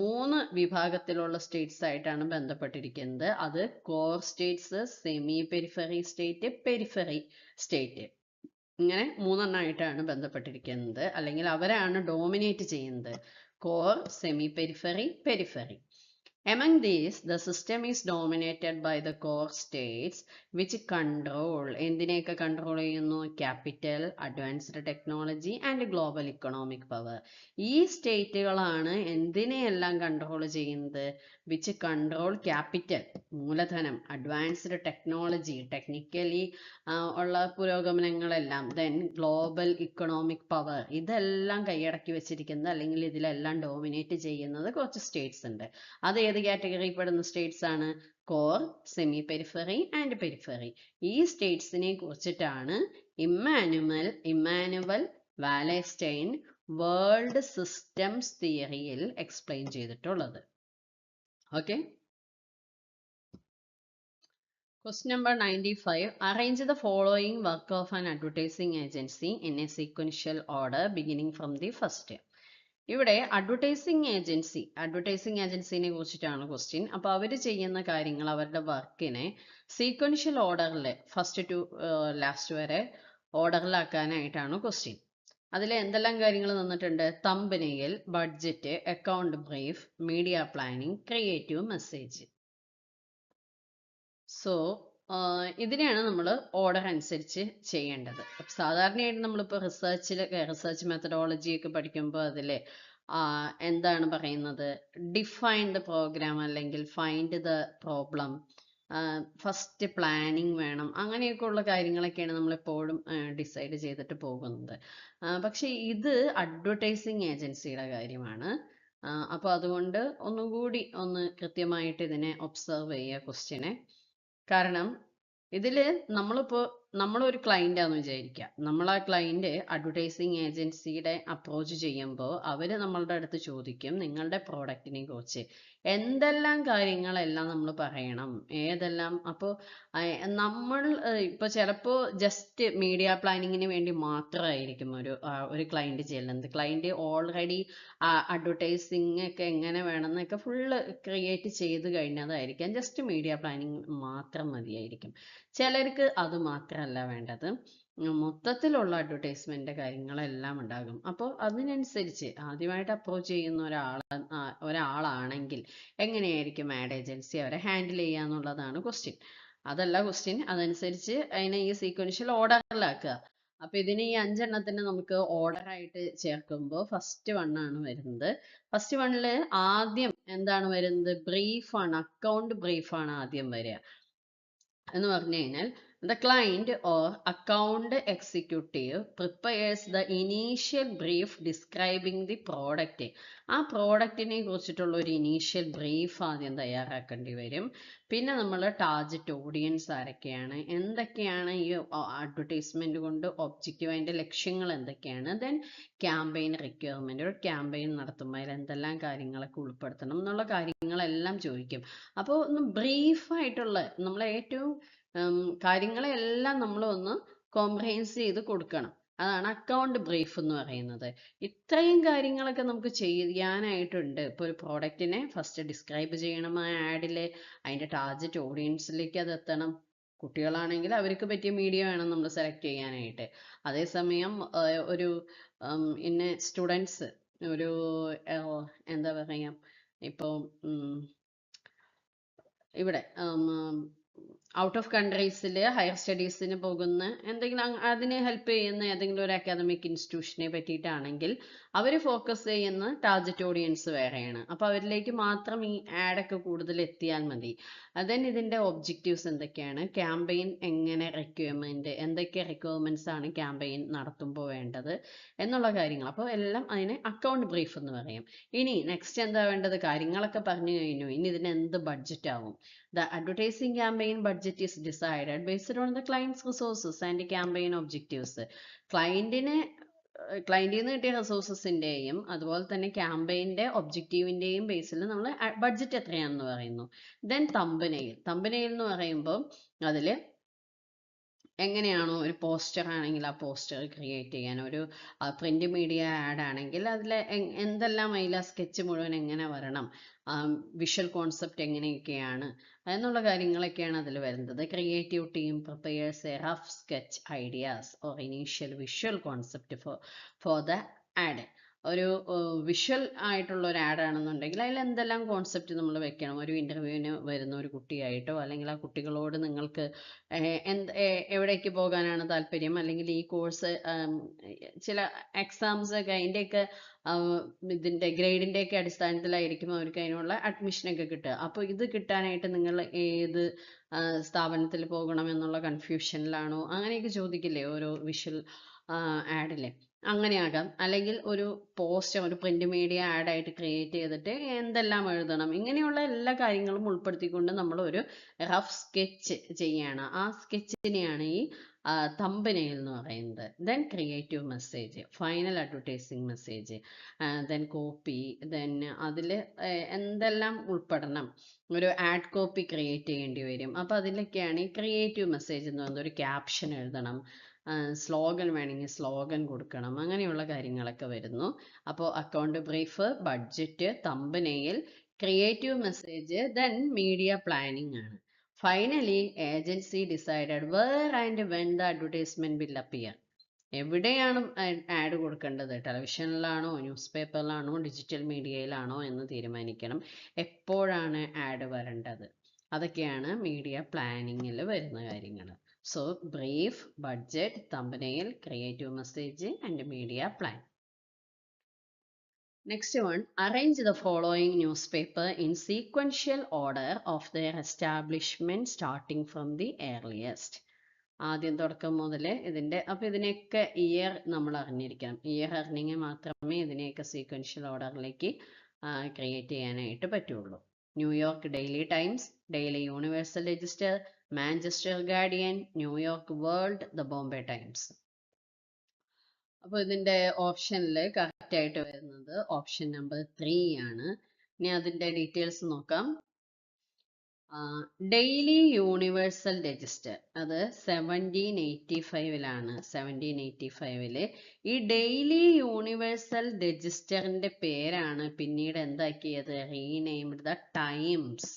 മൂന്ന് വിഭാഗത്തിലുള്ള സ്റ്റേറ്റ്സ് ആയിട്ടാണ് ബന്ധപ്പെട്ടിരിക്കുന്നത്. അത് core States, semi periphery state, periphery state. ഇങ്ങനെ മൂന്നെണ്ണമായിട്ടാണ് ബന്ധപ്പെട്ടിരിക്കുന്നത്, അല്ലെങ്കിൽ അവരാണ് ഡോമിനേറ്റ് ചെയ്യുന്നത്. Core, semi periphery, periphery. Among these, the system is dominated by the core states which control എന്തിനെയൊക്കെ കൺട്രോൾ ചെയ്യുന്നു? Capital, advanced technology and global economic power. ഈ സ്റ്റേറ്റുകളാണ് എന്തിനെയെല്ലാം കൺട്രോൾ ചെയ്യുന്നത്? വിച്ച് കൺട്രോൾ ക്യാപിറ്റൽ, മൂലധനം, അഡ്വാൻസ്ഡ് ടെക്നോളജി, ടെക്നിക്കലി ഉള്ള പുരോഗമനങ്ങളെല്ലാം, ദെൻ ഗ്ലോബൽ ഇക്കണോമിക് പവർ, ഇതെല്ലാം കൈയടക്കി വെച്ചിരിക്കുന്നത് അല്ലെങ്കിൽ ഇതിലെല്ലാം ഡോമിനേറ്റ് ചെയ്യുന്നത് കുറച്ച് സ്റ്റേറ്റ്സ് ഉണ്ട്. അത് ഏത് കാറ്റഗറിയിൽ പെടുന്ന സ്റ്റേറ്റ്സ് ആണ്? Core, semi periphery and periphery. ഈ സ്റ്റേറ്റ്സിനെ കുറിച്ചിട്ടാണ് ഇമ്മാനുവൽ വാലസ്റ്റൈൻ വേൾഡ് സിസ്റ്റംസ് തിയറിയിൽ എക്സ്പ്ലെയിൻ ചെയ്തിട്ടുള്ളത്. Okay. Question number 95. Arrange the following work of an advertising agency in a sequential order beginning from the first. ഇവിടെ അഡ്വർടൈസിങ് ഏജൻസിനെ കുറിച്ചിട്ടാണ് ക്വസ്റ്റ്യൻ. അപ്പോൾ അവർ ചെയ്യുന്ന കാര്യങ്ങൾ, അവരുടെ വർക്കിനെ സീക്വൻഷ്യൽ ഓർഡറിൽ ഫസ്റ്റ് ടു ലാസ്റ്റ് വരെ ഓർഡറിലാക്കാനായിട്ടാണ് ക്വസ്റ്റ്യൻ. അതിൽ എന്തെല്ലാം കാര്യങ്ങൾ തന്നിട്ടുണ്ട്? Thumbnail, budget, account brief, media planning, creative message. So ഇതിനെയാണ് നമ്മൾ ഓർഡർ അനുസരിച്ച് ചെയ്യേണ്ടത്. സാധാരണയായിട്ട് നമ്മളിപ്പോൾ റിസർച്ച് മെത്തഡോളജി ഒക്കെ പഠിക്കുമ്പോൾ അതിൽ എന്താണ് പറയുന്നത്? ഡിഫൈൻ ദ പ്രോഗ്രാം അല്ലെങ്കിൽ find the problem, first planning വേണം, അങ്ങനെയൊക്കെ ഉള്ള കാര്യങ്ങളൊക്കെയാണ് നമ്മളെപ്പോഴും ഡിസൈഡ് ചെയ്തിട്ട് പോകുന്നത്. പക്ഷേ ഇത് അഡ്വർടൈസിങ് ഏജൻസിയുടെ കാര്യമാണ്. അപ്പോൾ അതുകൊണ്ട് ഒന്നുകൂടി ഒന്ന് കൃത്യമായിട്ട് ഇതിനെ ഒബ്സർവ് ചെയ്യുക ക്വസ്റ്റ്യനെ. കാരണം ഇതിൽ നമ്മളൊരു ക്ലയൻ്റ് ആണെന്ന് വിചാരിക്കുക. നമ്മൾ ആ ക്ലയൻറ്റ് അഡ്വർടൈസിങ് ഏജൻസിയുടെ അപ്രോച്ച് ചെയ്യുമ്പോൾ അവർ നമ്മളുടെ അടുത്ത് ചോദിക്കും നിങ്ങളുടെ പ്രോഡക്റ്റിനെ കുറിച്ച് എന്തെല്ലാം കാര്യങ്ങളെല്ലാം നമ്മൾ പറയണം, ഏതെല്ലാം. അപ്പോൾ നമ്മൾ ഇപ്പോൾ ചിലപ്പോൾ ജസ്റ്റ് മീഡിയ പ്ലാനിങ്ങിന് വേണ്ടി മാത്രമായിരിക്കും ഒരു ക്ലയൻറ്റ് ചെല്ലുന്നത്. ക്ലയൻറ്റ് ഓൾറെഡി അഡ്വർടൈസിങ് ഒക്കെ എങ്ങനെ വേണമെന്നൊക്കെ ഫുള്ള് ക്രിയേറ്റ് ചെയ്ത് കഴിഞ്ഞതായിരിക്കാം. ജസ്റ്റ് മീഡിയ പ്ലാനിങ് മാത്രം മതിയായിരിക്കും. ചിലർക്ക് അത് മാത്രമല്ല വേണ്ടത്, മൊത്തത്തിലുള്ള അഡ്വർടൈസ്മെന്റ് കാര്യങ്ങളെല്ലാം ഉണ്ടാകും. അപ്പോൾ അതിനനുസരിച്ച് ആദ്യമായിട്ട് അപ്രോച്ച് ചെയ്യുന്ന ഒരാളാണെങ്കിൽ എങ്ങനെയായിരിക്കും ആഡ് ഏജൻസി അവരെ ഹാൻഡിൽ ചെയ്യുക എന്നുള്ളതാണ് ക്വസ്റ്റ്യൻ. അതല്ല ക്വസ്റ്റ്യൻ, അതനുസരിച്ച് അതിനെ ഈ സീക്വൻഷ്യൽ ഓർഡറിലാക്കുക. അപ്പൊ ഇതിന് ഈ 5 എണ്ണത്തിന് നമുക്ക് ഓർഡർ ആയിട്ട് ചേർക്കുമ്പോൾ ഫസ്റ്റ് വണ്ണാണ് വരുന്നത്. ഫസ്റ്റ് വണ്ണില് ആദ്യം എന്താണ് വരുന്നത്? ബ്രീഫാണ്, അക്കൗണ്ട് ബ്രീഫാണ് ആദ്യം വരിക. എന്ന് പറഞ്ഞു കഴിഞ്ഞാൽ the client or account executive prepares the initial brief describing the product. ആ പ്രോഡക്റ്റിനെ കുറിച്ചിട്ടുള്ള ഒരു ഇനീഷ്യൽ ബ്രീഫ് ആദ്യം തയ്യാറാക്കേണ്ടി വരും. പിന്നെ നമ്മൾ ടാർഗറ്റ് ഓഡിയൻസ് ആരൊക്കെയാണ്, എന്തൊക്കെയാണ് ഈ അഡ്വർടൈസ്മെന്റ് കൊണ്ട് ഒബ്ജക്റ്റീവ്, അതിൻ്റെ ലക്ഷ്യങ്ങൾ എന്തൊക്കെയാണ്, ദെൻ ക്യാമ്പയിൻ റിക്വയർമെന്റ്, ഒരു ക്യാമ്പയിൻ നടത്തുമ്പോൾ അതിൽ എന്തെല്ലാം കാര്യങ്ങളൊക്കെ ഉൾപ്പെടുത്തണം എന്നുള്ള കാര്യങ്ങളെല്ലാം ചോദിക്കും. അപ്പോൾ ഒന്ന് ബ്രീഫായിട്ടുള്ള നമ്മളെ ഏറ്റവും കാര്യങ്ങളെല്ലാം നമ്മൾ ഒന്ന് കോംപ്രഹെൻസ് ചെയ്ത് കൊടുക്കണം. അതാണ് അക്കൗണ്ട് ബ്രീഫ് എന്ന് പറയുന്നത്. ഇത്രയും കാര്യങ്ങളൊക്കെ നമുക്ക് ചെയ്യാനായിട്ടുണ്ട്. ഇപ്പോൾ ഒരു പ്രോഡക്റ്റിനെ ഫസ്റ്റ് ഡിസ്ക്രൈബ് ചെയ്യണം ആ ആഡിൽ, അതിൻ്റെ ടാർഗറ്റ് ഓഡിയൻസിലേക്ക് അത് എത്തണം. കുട്ടികളാണെങ്കിൽ അവർക്ക് പറ്റിയ മീഡിയ വേണം നമ്മൾ സെലക്ട് ചെയ്യാനായിട്ട്. അതേസമയം ഒരു ഇന്ന സ്റ്റുഡൻസ് ഒരു എന്താ പറയുക, ഇപ്പോൾ ഇവിടെ ഔട്ട് ഓഫ് കൺട്രീസിൽ ഹയർ സ്റ്റഡീസിന് പോകുന്ന എന്തെങ്കിലും അതിനെ ഹെൽപ്പ് ചെയ്യുന്ന ഏതെങ്കിലും ഒരു അക്കാദമിക് ഇൻസ്റ്റിറ്റ്യൂഷനെ പറ്റിയിട്ടാണെങ്കിൽ അവർ ഫോക്കസ് ചെയ്യുന്ന ടാർഗറ്റ് ഓഡിയൻസ് വേറെയാണ്. അപ്പോൾ അവരിലേക്ക് മാത്രം ഈ ആഡൊക്കെ കൂടുതൽ എത്തിയാൽ മതി. ദെൻ ഇതിൻ്റെ ഒബ്ജക്റ്റീവ്സ് എന്തൊക്കെയാണ്, ക്യാമ്പയിൻ എങ്ങനെ എന്തൊക്കെ റിക്വയർമെൻറ്റ്സ് ആണ് ക്യാമ്പയിൻ നടത്തുമ്പോൾ വേണ്ടത് എന്നുള്ള കാര്യങ്ങൾ. അപ്പോൾ എല്ലാം അതിനെ അക്കൗണ്ട് ബ്രീഫ് എന്ന് പറയും. ഇനി നെക്സ്റ്റ് എന്താ വേണ്ടത്? കാര്യങ്ങളൊക്കെ പറഞ്ഞു കഴിഞ്ഞു. ഇനി ഇതിന് എന്ത് ബഡ്ജറ്റ് ആവും? The advertising campaign budget is decided based on the client's resources and campaign objectives. ക്ലയന്റിൽ നിന്ന് കിട്ടിയ റിസോഴ്സസിൻ്റെയും അതുപോലെ തന്നെ ക്യാമ്പയിൻ്റെ ഒബ്ജക്റ്റീവിൻ്റെയും ബേസിൽ നമ്മൾ ബഡ്ജറ്റ് എത്രയാണെന്ന് പറയുന്നു. ദെൻ തമ്പനെയിൽ എന്ന് പറയുമ്പോൾ അതിൽ എങ്ങനെയാണോ ഒരു പോസ്റ്റർ ആണെങ്കിൽ ആ പോസ്റ്റർ ക്രിയേറ്റ് ചെയ്യാൻ, ഒരു പ്രിന്റ് മീഡിയ ആഡ് ആണെങ്കിൽ അതിൽ എന്തെല്ലാം അതിൽ ആ സ്കെച്ച് മുഴുവൻ എങ്ങനെ വരണം, വിഷ്വൽ കോൺസെപ്റ്റ് എങ്ങനെയൊക്കെയാണ് എന്നുള്ള കാര്യങ്ങളൊക്കെയാണ് അതിൽ വരുന്നത്. Creative team prepares A rough sketch ideas or initial visual concept for the add. ഒരു വിഷ്വൽ ആയിട്ടുള്ള ഒരു ആഡ് ആണെന്നുണ്ടെങ്കിൽ അതിൽ എന്തെല്ലാം കോൺസെപ്റ്റ് നമ്മൾ വെക്കണം. ഒരു ഇന്റർവ്യൂവിന് വരുന്ന ഒരു കുട്ടിയായിട്ടോ, അല്ലെങ്കിൽ ആ കുട്ടികളോട് നിങ്ങൾക്ക് എവിടേക്ക് പോകാനാണ് താല്പര്യം, അല്ലെങ്കിൽ ഈ കോഴ്സ് ചില എക്സാംസ് ഒക്കെ അതിൻ്റെയൊക്കെ ഇതിൻ്റെ ഗ്രേഡിൻ്റെ ഒക്കെ അടിസ്ഥാനത്തിലായിരിക്കും അവർക്ക് അതിനുള്ള അഡ്മിഷനൊക്കെ കിട്ടുക. അപ്പോൾ ഇത് കിട്ടാനായിട്ട് നിങ്ങൾ ഏത് സ്ഥാപനത്തിൽ പോകണം എന്നുള്ള കൺഫ്യൂഷനിലാണോ, അങ്ങനെയൊക്കെ ചോദിക്കില്ലേ ഓരോ വിഷ്വൽ ആഡിലെ. അങ്ങനെയാകാം. അല്ലെങ്കിൽ ഒരു പോസ്റ്റർ, ഒരു പ്രിന്റ് മീഡിയ ആഡ് ആയിട്ട് ക്രിയേറ്റ് ചെയ്തിട്ട് എന്തെല്ലാം എഴുതണം, ഇങ്ങനെയുള്ള എല്ലാ കാര്യങ്ങളും ഉൾപ്പെടുത്തിക്കൊണ്ട് നമ്മൾ ഒരു റഫ് സ്കെച്ച് ചെയ്യാണ്. ആ സ്കെച്ചിനെയാണ് ഈ തമ്പനെയിൽ എന്ന് പറയുന്നത്. Then creative message, final advertising message, then copy, then അതിൽ എന്തെല്ലാം ഉൾപ്പെടണം. ഒരു ആഡ് കോപ്പി ക്രിയേറ്റ് ചെയ്യേണ്ടി വരും. അപ്പോൾ അതിലൊക്കെയാണ് ഈ ക്രിയേറ്റീവ് മെസ്സേജ് എന്ന് പറയുന്നത്. ഒരു ക്യാപ്ഷൻ എഴുതണം, സ്ലോഗൻ വേണമെങ്കിൽ സ്ലോഗൻ കൊടുക്കണം, അങ്ങനെയുള്ള കാര്യങ്ങളൊക്കെ വരുന്നു. അപ്പോൾ account brief, budget, thumbnail, creative message, then media planning ആണ്. Finally agency decided where and when the advertisement will appear. എവിടെയാണ് ആഡ് കൊടുക്കേണ്ടത്, ടെലിവിഷനിലാണോ, ന്യൂസ് പേപ്പറിലാണോ, ഡിജിറ്റൽ മീഡിയയിലാണോ എന്ന് തീരുമാനിക്കണം. എപ്പോഴാണ് ആഡ് വരേണ്ടത്, അതൊക്കെയാണ് മീഡിയ പ്ലാനിങ്ങിൽ വരുന്ന കാര്യങ്ങൾ. So brief, budget, thumbnail, creative message and media plan. Next one, arrange the following newspaper in sequential order of their establishment starting from the earliest. ആദ്യം തുടക്കം മുതൽ ഇതിൻ്റെ, അപ്പോൾ ഇതിനെയൊക്കെ ഇയർ നമ്മൾ അറിഞ്ഞിരിക്കണം. ഇയർ അറിഞ്ഞെങ്കിൽ മാത്രമേ ഇതിനെയൊക്കെ സീക്വൻഷ്യൽ ഓർഡറിലേക്ക് ക്രിയേറ്റ് ചെയ്യാനായിട്ട് പറ്റുള്ളൂ. New York daily times, daily Universal register, Manchester guardian, New York world, the Bombay times. അപ്പോൾ ഇതിൻ്റെ ഓപ്ഷനിൽ കറക്റ്റ് ആയിട്ട് വരുന്നത് ഓപ്ഷൻ നമ്പർ 3 ആണ്. ഇനി അതിൻ്റെ ഡീറ്റെയിൽസ് നോക്കാം. ഡെയിലി യൂണിവേഴ്സൽ രജിസ്റ്റർ, അത് 1785 1785 ഈ ഡെയിലി യൂണിവേഴ്സൽ രജിസ്റ്ററിന്റെ പേരാണ് പിന്നീട് എന്താക്കിയത്, റീനെയിംഡ് ദ ടൈംസ്.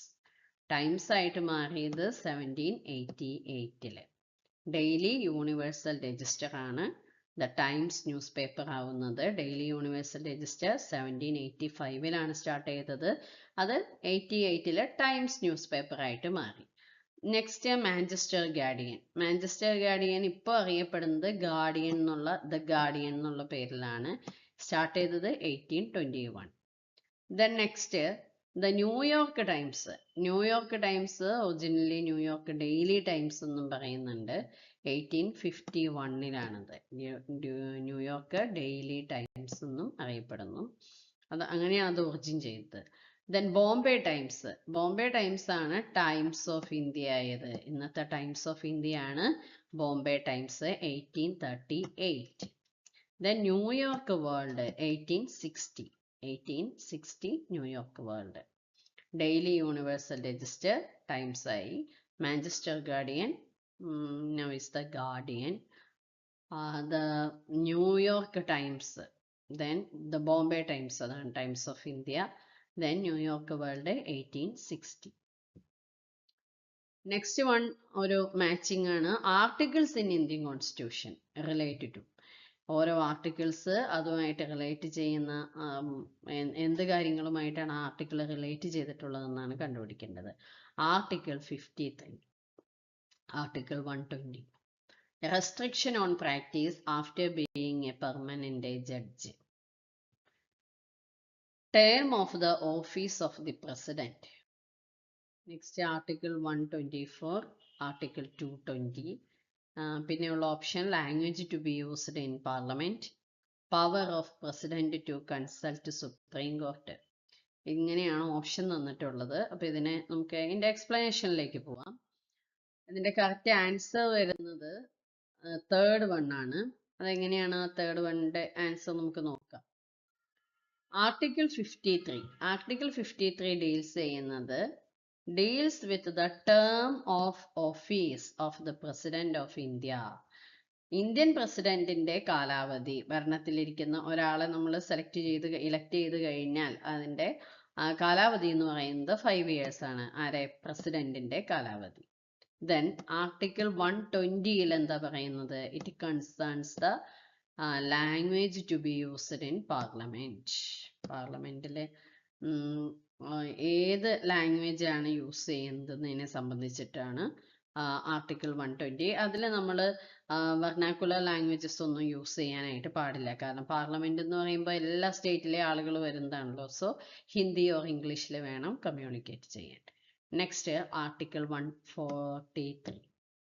ടൈംസ് ആയിട്ട് മാറിയത് 1788. ഡെയിലി യൂണിവേഴ്സൽ രജിസ്റ്റർ ആണ് ദ ടൈംസ് ന്യൂസ് പേപ്പർ ആവുന്നത്. ഡെയിലി യൂണിവേഴ്സൽ രജിസ്റ്റർ 1785 സ്റ്റാർട്ട് ചെയ്തത്. അത് 88 ടൈംസ് ന്യൂസ് പേപ്പർ ആയിട്ട് മാറി. Next Manchester guardian. Manchester guardian ഇപ്പോൾ അറിയപ്പെടുന്നത് ഗാർഡിയൻ എന്നുള്ള, ദ ഗാർഡിയൻ എന്നുള്ള പേരിലാണ്. സ്റ്റാർട്ട് ചെയ്തത് 1821. Then next the New York times. New York times originally New York daily times എന്നും പറയുന്നുണ്ട്. 1851 ന്യൂയോർക്ക് ഡെയിലി ടൈംസ് എന്നും അറിയപ്പെടുന്നു. അത് അങ്ങനെയാണ് അത് ഒറിജിൻ ചെയ്തത്. Then Bombay Times. Bombay Times ആണ് ടൈംസ് ഓഫ് ഇന്ത്യ ആയത്. ഇന്നത്തെ ടൈംസ് ഓഫ് ഇന്ത്യ ആണ് Bombay Times 1838. Then New York World 1860 New York World. Daily Universal Register Times ആയി. Manchester Guardian now is the Guardian. The New York Times, then the Bombay Times, അതാണ് Times of India, then New York World 1860. Next one ഒരു മാച്ചിങ് ആണ്. Articles in Indian constitution related to. ഓരോ ആർട്ടിക്കിൾസ് അതുമായിട്ട് റിലേറ്റ് ചെയ്യുന്ന എന്ത് കാര്യങ്ങളുമായിട്ടാണ് ആർട്ടിക്കിൾ റിലേറ്റ് ചെയ്തിട്ടുള്ളതെന്നാണ് കണ്ടുപിടിക്കേണ്ടത്. Article 53, Article 120, restriction on practice after being a permanent judge. Term of the office of the president. Next Article 124, Article 220. പിന്നെയുള്ള option language to be used in parliament, power of president to consult supreme court. ഇങ്ങനെയാണ് ഓപ്ഷൻ തന്നിട്ടുള്ളത്. അപ്പോൾ ഇതിനെ നമുക്ക് ഇതിൻ്റെ എക്സ്പ്ലനേഷനിലേക്ക് പോവാം. ഇതിന്റെ കറക്റ്റ് ആൻസർ വരുന്നത് തേർഡ് വൺ ആണ്. അതെങ്ങനെയാണ് തേർഡ് വണ്ണിന്റെ ആൻസർ നമുക്ക് നോക്കാം. ആർട്ടിക്കിൾ 53 ഡീൽസ് ചെയ്യുന്നത് deals with the term of office of the President of India. Indian പ്രസിഡന്റിന്റെ കാലാവധി, ഭരണത്തിലിരിക്കുന്ന ഒരാളെ നമ്മൾ ഇലക്ട് ചെയ്ത് കഴിഞ്ഞാൽ അതിന്റെ കാലാവധി എന്ന് പറയുന്നത് 5 years ആണ്. ആരെ? പ്രസിഡന്റിന്റെ കാലാവധി. Then ആർട്ടിക്കിൾ 120 എന്താ പറയുന്നത്? It concerns the language to be used in parliament. പാർലമെന്റിലെ ഏത് ലാംഗ്വേജ് ആണ് യൂസ് ചെയ്യുന്നതിനെ സംബന്ധിച്ചിട്ടാണ് ആർട്ടിക്കിൾ 120. അതിൽ നമ്മൾ വെർനാക്കുലർ ലാംഗ്വേജസ് ഒന്നും യൂസ് ചെയ്യാനായിട്ട് പാടില്ല. കാരണം പാർലമെന്റ് എന്ന് പറയുമ്പോൾ എല്ലാ സ്റ്റേറ്റിലെ ആളുകൾ വരുന്നതാണല്ലോ. സോ ഹിന്ദി ഓർ ഇംഗ്ലീഷിൽ വേണം കമ്മ്യൂണിക്കേറ്റ് ചെയ്യാൻ. Next article 143.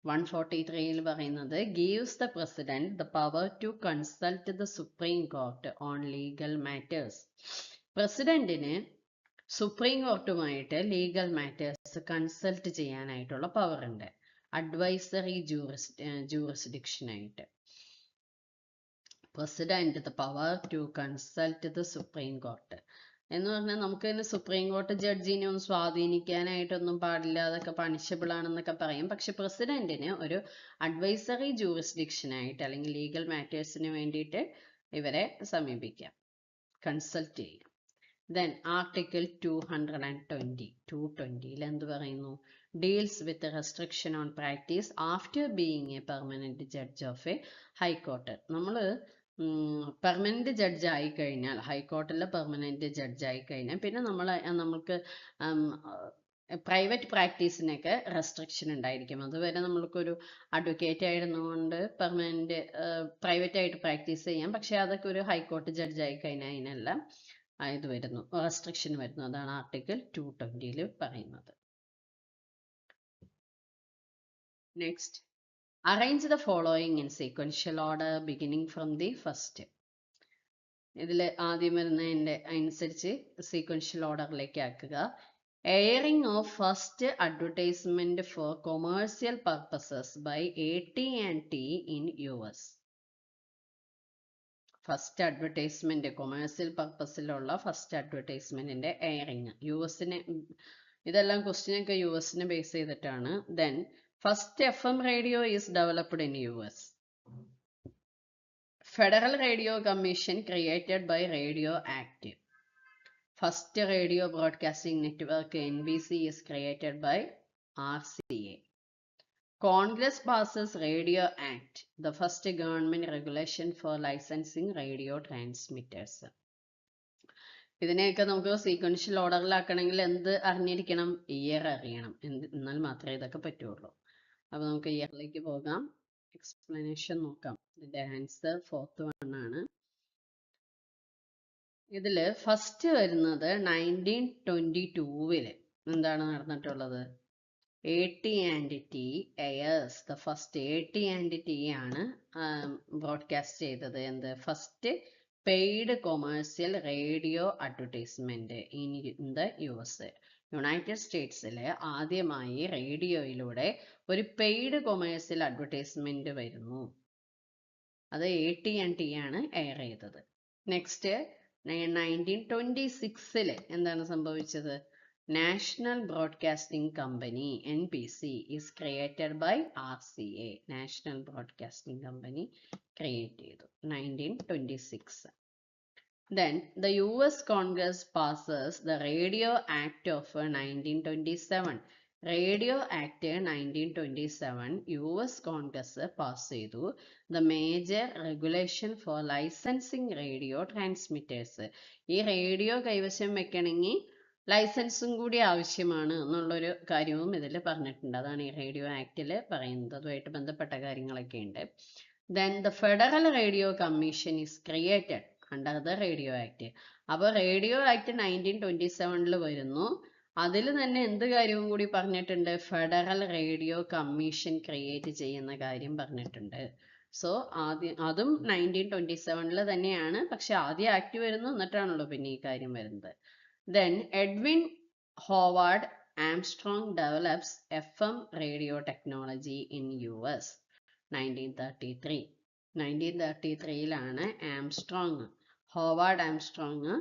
143 പറയുന്നത് gives the president the power to consult the supreme court on legal matters. പ്രസിഡന്റിന് സുപ്രീം കോർട്ടുമായിട്ട് ലീഗൽ മാറ്റേഴ്സ് കൺസൾട്ട് ചെയ്യാനായിട്ടുള്ള പവർ ഉണ്ട്. അഡ്വൈസറി ജൂറിസ്ഡിക്ഷൻ ആയിട്ട് president the power to consult the supreme court എന്ന് പറഞ്ഞാൽ നമുക്ക് തന്നെ സുപ്രീം കോർട്ട് ജഡ്ജിനെ ഒന്നും സ്വാധീനിക്കാനായിട്ടൊന്നും പാടില്ല, അതൊക്കെ പണിഷബിൾ ആണെന്നൊക്കെ പറയും. പക്ഷെ പ്രസിഡന്റിന് ഒരു അഡ്വൈസറി ജൂറിസ്ഡിക്ഷൻ ആയിട്ട് അല്ലെങ്കിൽ ലീഗൽ മാറ്റേഴ്സിന് വേണ്ടിയിട്ട് ഇവരെ സമീപിക്കാം, കൺസൾട്ട് ചെയ്യാം. Then Article 220. 220 എന്ത് പറയുന്നു? Deals with the restriction on practice after being a permanent judge of a high court. നമ്മൾ പെർമനന്റ് ജഡ്ജ് ആയി കഴിഞ്ഞാൽ, ഹൈക്കോർട്ടിലെ പെർമനന്റ് ജഡ്ജ് ആയി കഴിഞ്ഞാൽ പിന്നെ നമ്മൾക്ക് പ്രൈവറ്റ് പ്രാക്ടീസിനൊക്കെ റെസ്ട്രിക്ഷൻ ഉണ്ടായിരിക്കും. അതുവരെ നമ്മൾക്കൊരു അഡ്വക്കേറ്റ് ആയിരുന്നുകൊണ്ട് പെർമനന്റ് പ്രൈവറ്റ് ആയിട്ട് പ്രാക്ടീസ് ചെയ്യാം. പക്ഷെ അതൊക്കെ ഒരു ഹൈക്കോർട്ട് ജഡ്ജ് ആയി കഴിഞ്ഞാൽ അതിനെല്ലാം ഇത് വരുന്നു, റെസ്ട്രിക്ഷൻ വരുന്നു. അതാണ് ആർട്ടിക്കിൾ 220 പറയുന്നത്. Next, arrange the following in sequential order beginning from the first. ഇതിൽ ആദ്യം വരുന്നതിൻ്റെ അനുസരിച്ച് സീക്വൻഷ്യൽ ഓർഡറിലേക്ക് ആക്കുക. Airing of first advertisement for commercial purposes by AT&T in US. First advertisement, commercial പർപ്പസിലുള്ള ഫസ്റ്റ് അഡ്വർടൈസ്മെന്റിന്റെ എയറിങ് US-നെ, ഇതെല്ലാം ക്വസ്റ്റ്യൻ ഒക്കെ US-നെ ബേസ് ചെയ്തിട്ടാണ്. Then first FM radio is developed in US. Federal radio commission created by radio act. First radio broadcasting network NBC is created by RCA. Congress passes Radio Act, the first government regulation for licensing radio transmitters. ഇതിനെയൊക്കെ നമുക്ക് സീക്വൻഷ്യൽ ഓർഡറിലാക്കണമെങ്കിൽ എന്ത് അറിഞ്ഞിരിക്കണം? ഇയർ അറിയണം. എന്നാൽ മാത്രമേ ഇതൊക്കെ പറ്റുള്ളൂ. അപ്പോൾ നമുക്ക് ഇയറിലേക്ക് പോകാം, എക്സ്പ്ലനേഷൻ നോക്കാം. ഇതിന്റെ ആൻസർ 4th one ആണ്. ഇതിൽ ഫസ്റ്റ് വരുന്നത് 1922 എന്താണ് നടന്നിട്ടുള്ളത്? AT&T airs, the first AT&T ആണ് ബ്രോഡ്കാസ്റ്റ് ചെയ്തത് എന്ത്? First paid commercial radio advertisement in the US. United സ്റ്റേറ്റ്സിലെ ആദ്യമായി റേഡിയോയിലൂടെ ഒരു പെയ്ഡ് കൊമേഴ്സ്യൽ അഡ്വർടൈസ്മെന്റ് വരുന്നു. അത് AT&T ആണ് എയർ ചെയ്തത്. നെക്സ്റ്റ് 1926 എന്താണ് സംഭവിച്ചത്? National Broadcasting Company NBC is created by RCA. National Broadcasting Company create ചെയ്തു 1926. Then the US Congress passes the Radio Act of 1927. Radio Act 1927 US Congress pass ചെയ്തു. The major regulation for licensing radio transmitters. ഈ റേഡിയോ കൈവശം വെക്കണമെങ്കിൽ ലൈസൻസും കൂടി ആവശ്യമാണ് എന്നുള്ളൊരു കാര്യവും ഇതിൽ പറഞ്ഞിട്ടുണ്ട്. അതാണ് ഈ റേഡിയോ ആക്ടിൽ പറയുന്നത്. അതുമായിട്ട് ബന്ധപ്പെട്ട കാര്യങ്ങളൊക്കെ ഉണ്ട്. Then the federal radio commission is created under the radio act. അപ്പോൾ റേഡിയോ ആക്ട് 1927 വരുന്നു. അതിൽ തന്നെ എന്ത് കാര്യവും കൂടി പറഞ്ഞിട്ടുണ്ട്? ഫെഡറൽ റേഡിയോ കമ്മീഷൻ ക്രിയേറ്റ് ചെയ്യുന്ന കാര്യം പറഞ്ഞിട്ടുണ്ട്. സോ ആദ്യം അതും 1927 തന്നെയാണ്. പക്ഷെ ആദ്യം ആക്ട് വരുന്നു, എന്നിട്ടാണല്ലോ പിന്നെ ഈ കാര്യം വരുന്നത്. Then Edwin Howard Armstrong develops FM radio technology in US. 1933. 1933 Armstrong, Howard Armstrong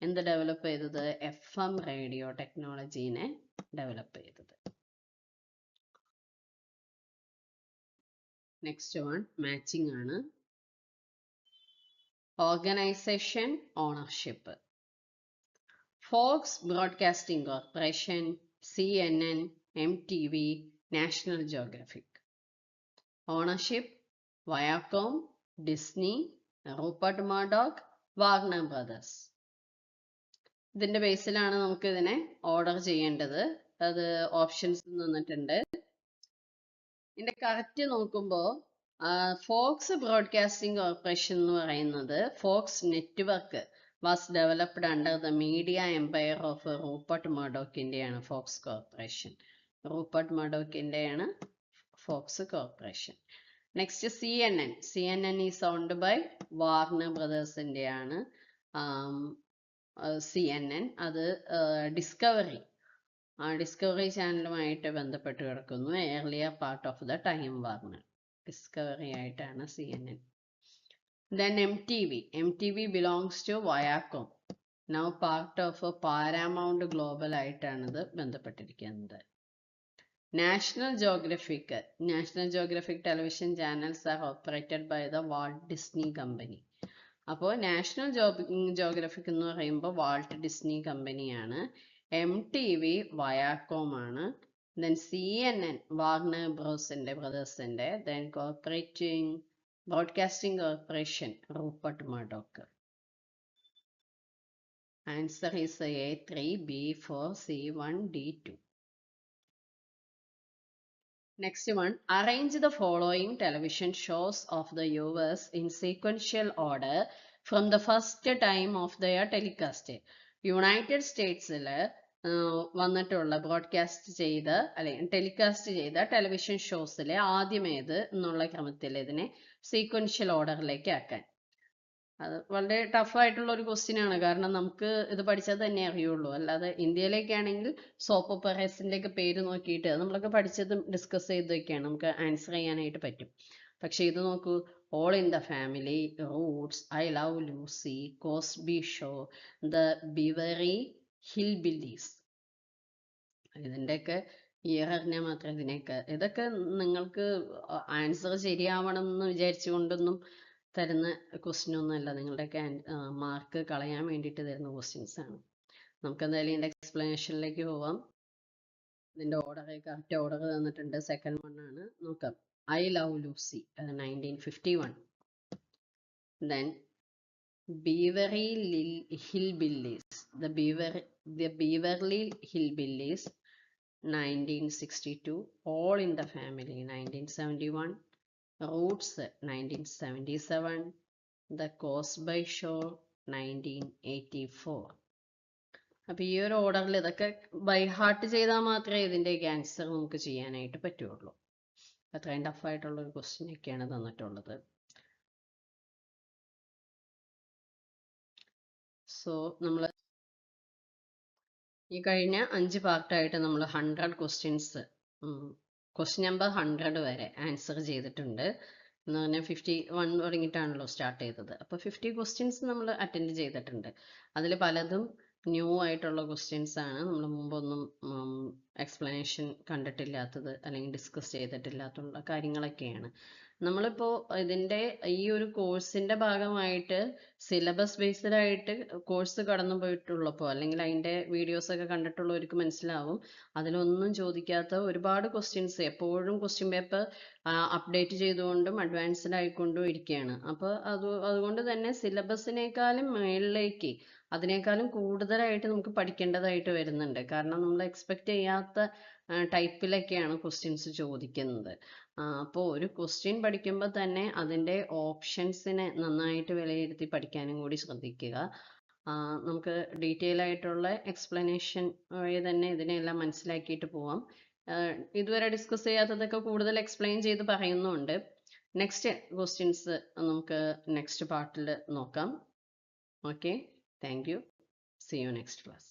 എന്ത് ഡെവലപ്പ് ചെയ്തത്? FM റേഡിയോ ടെക്നോളജീനെ ഡെവലപ്പ് ചെയ്തത്. നെക്സ്റ്റ് വൺ മാച്ചിങ് ആണ്. Organization, ownership. Fox Broadcasting Corporation, CNN, MTV, National Geographic. Ownership Viacom, Disney, Rupert Murdoch, Warner Brothers. ഇതിന്റെ ബേസിലാണ് നമുക്ക് ഇതിനെ ഓർഡർ ചെയ്യേണ്ടത്. അത് ഓപ്ഷൻസ് തന്നിട്ടുണ്ട്. ഇതിന്റെ കറക്റ്റ് നോക്കുമ്പോൾ ഫോക്സ് ബ്രോഡ്കാസ്റ്റിംഗ് കോർപ്പറേഷൻ എന്ന് പറയുന്നത് Fox network was developed under the media empire of Rupert മർഡോക്കിന്റെയാണ് ഫോക്സ് കോർപ്പറേഷൻ. റൂപ്പർട്ട് മർഡോക്കിന്റെയാണ് Fox corporation. Next CNN is owned by Warner ബ്രദേഴ്സിന്റെയാണ് CNN. അത് ഡിസ്കവറി ചാനലുമായിട്ട് ബന്ധപ്പെട്ട് കിടക്കുന്നു. Earlier part of the time Warner. Discovery ആയിട്ടാണ് CNN. Then MTV belongs to Viacom. Now part of Paramount Global ആയിട്ടാണ് ഇത് ബന്ധപ്പെട്ടിരിക്കുന്നത്. National Geographic television channels are operated by the Walt Disney Company. അപ്പോൾ നാഷണൽ ജോഗ്രഫിക് എന്ന് പറയുമ്പോൾ വാൾട്ട് ഡിസ്നി കമ്പനിയാണ്. MTV വയാക്കോം ആണ്. ദെൻ CNN വാർണർ ബ്രദേഴ്സിന്റെ. Then broadcasting corporation Rupert Murdoch. Answer is A3, B4, C1, D2. Next one, arrange the following television shows of the viewers in sequential order from the first time of their telecast. United സ്റ്റേറ്റ്സിൽ വന്നിട്ടുള്ള ബ്രോഡ്കാസ്റ്റ് ചെയ്ത അല്ലെങ്കിൽ ടെലികാസ്റ്റ് ചെയ്ത ടെലിവിഷൻ ഷോസിലെ ആദ്യമേത് എന്നുള്ള ക്രമത്തിൽ ഇതിനെ സീക്വൻഷ്യൽ ഓർഡറിലേക്ക് ആക്കാൻ. അത് വളരെ ടഫായിട്ടുള്ള ഒരു ക്വസ്റ്റ്യൻ ആണ്. കാരണം നമുക്ക് ഇത് പഠിച്ചാൽ തന്നെ അറിയുള്ളൂ. അല്ലാതെ ഇന്ത്യയിലേക്കാണെങ്കിൽ സോപ്പ് ഓപ്പറേസിന്റെ ഒക്കെ പേര് നോക്കിയിട്ട് നമ്മളൊക്കെ പഠിച്ചതും ഡിസ്കസ് ചെയ്തൊക്കെയാണ് നമുക്ക് ആൻസർ ചെയ്യാനായിട്ട് പറ്റും. പക്ഷെ ഇത് നോക്കൂ, all in the family, roots, I love Lucy, Cosby show, the Beverly Hillbillies. ഇതിൻ്റെയൊക്കെ ഇയർ അറിഞ്ഞാൽ മാത്രമേ ഇതൊക്കെ നിങ്ങൾക്ക് ആൻസർ ശരിയാവണം എന്ന് വിചാരിച്ചുകൊണ്ടൊന്നും തരുന്ന ക്വസ്റ്റ്യൻ ഒന്നുമല്ല. നിങ്ങളുടെയൊക്കെ മാർക്ക് കളയാൻ വേണ്ടിയിട്ട് തരുന്ന ക്വസ്റ്റ്യൻസ് ആണ്. നമുക്ക് എന്തായാലും ഇതിൻ്റെ എക്സ്പ്ലനേഷനിലേക്ക് പോവാം. ഇതിൻ്റെ കറക്റ്റ് ഓർഡർ തന്നിട്ടുണ്ട്. സെക്കൻഡ് വൺ ആണ്, നോക്കാം. I love Lucy 1951. Then Beverly Hillbillies, the Beverly Hillbillies 1962. All in the Family 1971. Roots 1977. The Cosby Show 1984. അപ്പോൾ ഈ ഒരു ഓർഡറിൽ ഇതൊക്കെ ബൈ ഹാർട്ട് ചെയ്താൽ മാത്രമേ ഇതിൻ്റെയൊക്കെ ആൻസർ നമുക്ക് ചെയ്യാനായിട്ട് പറ്റുള്ളൂ. അത്രയും ടഫായിട്ടുള്ള ഒരു ക്വസ്റ്റ്യൻ ഒക്കെയാണ് തന്നിട്ടുള്ളത്. സോ നമ്മൾ ഈ കഴിഞ്ഞ 5 പാർട്ടായിട്ട് നമ്മൾ 100 ക്വസ്റ്റ്യൻസ്, ക്വസ്റ്റ്യൻ നമ്പർ 100 വരെ ആൻസർ ചെയ്തിട്ടുണ്ട്. എന്ന് പറഞ്ഞാൽ 51 തുടങ്ങിയിട്ടാണല്ലോ സ്റ്റാർട്ട് ചെയ്തത്. അപ്പോൾ 50 ക്വസ്റ്റ്യൻസ് നമ്മൾ അറ്റൻഡ് ചെയ്തിട്ടുണ്ട്. അതിൽ പലതും ന്യൂ ആയിട്ടുള്ള ക്വസ്റ്റ്യൻസ് ആണ്. നമ്മൾ മുമ്പൊന്നും എക്സ്പ്ലനേഷൻ കണ്ടിട്ടില്ലാത്തത് അല്ലെങ്കിൽ ഡിസ്കസ് ചെയ്തിട്ടില്ലാത്തുള്ള കാര്യങ്ങളൊക്കെയാണ്. നമ്മളിപ്പോൾ ഇതിൻ്റെ ഈ ഒരു കോഴ്സിൻ്റെ ഭാഗമായിട്ട് സിലബസ് ബേസ്ഡ് ആയിട്ട് കോഴ്സ് കടന്നു പോയിട്ടുള്ളപ്പോൾ അല്ലെങ്കിൽ അതിൻ്റെ വീഡിയോസൊക്കെ കണ്ടിട്ടുള്ളവർക്ക് മനസ്സിലാവും, അതിലൊന്നും ചോദിക്കാത്ത ഒരുപാട് ക്വസ്റ്റ്യൻസ് എപ്പോഴും ക്വസ്റ്റ്യൻ പേപ്പർ അപ്ഡേറ്റ് ചെയ്തുകൊണ്ടും അഡ്വാൻസ്ഡ് ആയിക്കൊണ്ടും ഇരിക്കുകയാണ്. അപ്പോൾ അതുകൊണ്ട് തന്നെ സിലബസിനേക്കാളും മുകളിലേക്ക് അതിനേക്കാളും കൂടുതലായിട്ട് നമുക്ക് പഠിക്കേണ്ടതായിട്ട് വരുന്നുണ്ട്. കാരണം നമ്മൾ എക്സ്പെക്ട് ചെയ്യാത്ത ടൈപ്പിലൊക്കെയാണ് ക്വസ്റ്റ്യൻസ് ചോദിക്കുന്നത്. അപ്പോൾ ഒരു ക്വസ്റ്റ്യൻ പഠിക്കുമ്പോൾ തന്നെ അതിൻ്റെ ഓപ്ഷൻസിനെ നന്നായിട്ട് വിലയിരുത്തി പഠിക്കാനും കൂടി ശ്രദ്ധിക്കുക. നമുക്ക് ഡീറ്റെയിൽ ആയിട്ടുള്ള എക്സ്പ്ലനേഷൻ വഴി തന്നെ ഇതിനെല്ലാം മനസ്സിലാക്കിയിട്ട് പോവാം. ഇതുവരെ ഡിസ്കസ് ചെയ്യാത്തതൊക്കെ കൂടുതൽ എക്സ്പ്ലെയിൻ ചെയ്ത് പറയുന്നുണ്ട്. നെക്സ്റ്റ് ക്വസ്റ്റ്യൻസ് നമുക്ക് നെക്സ്റ്റ് പാർട്ടിൽ നോക്കാം. Okay, thank you. See you next class.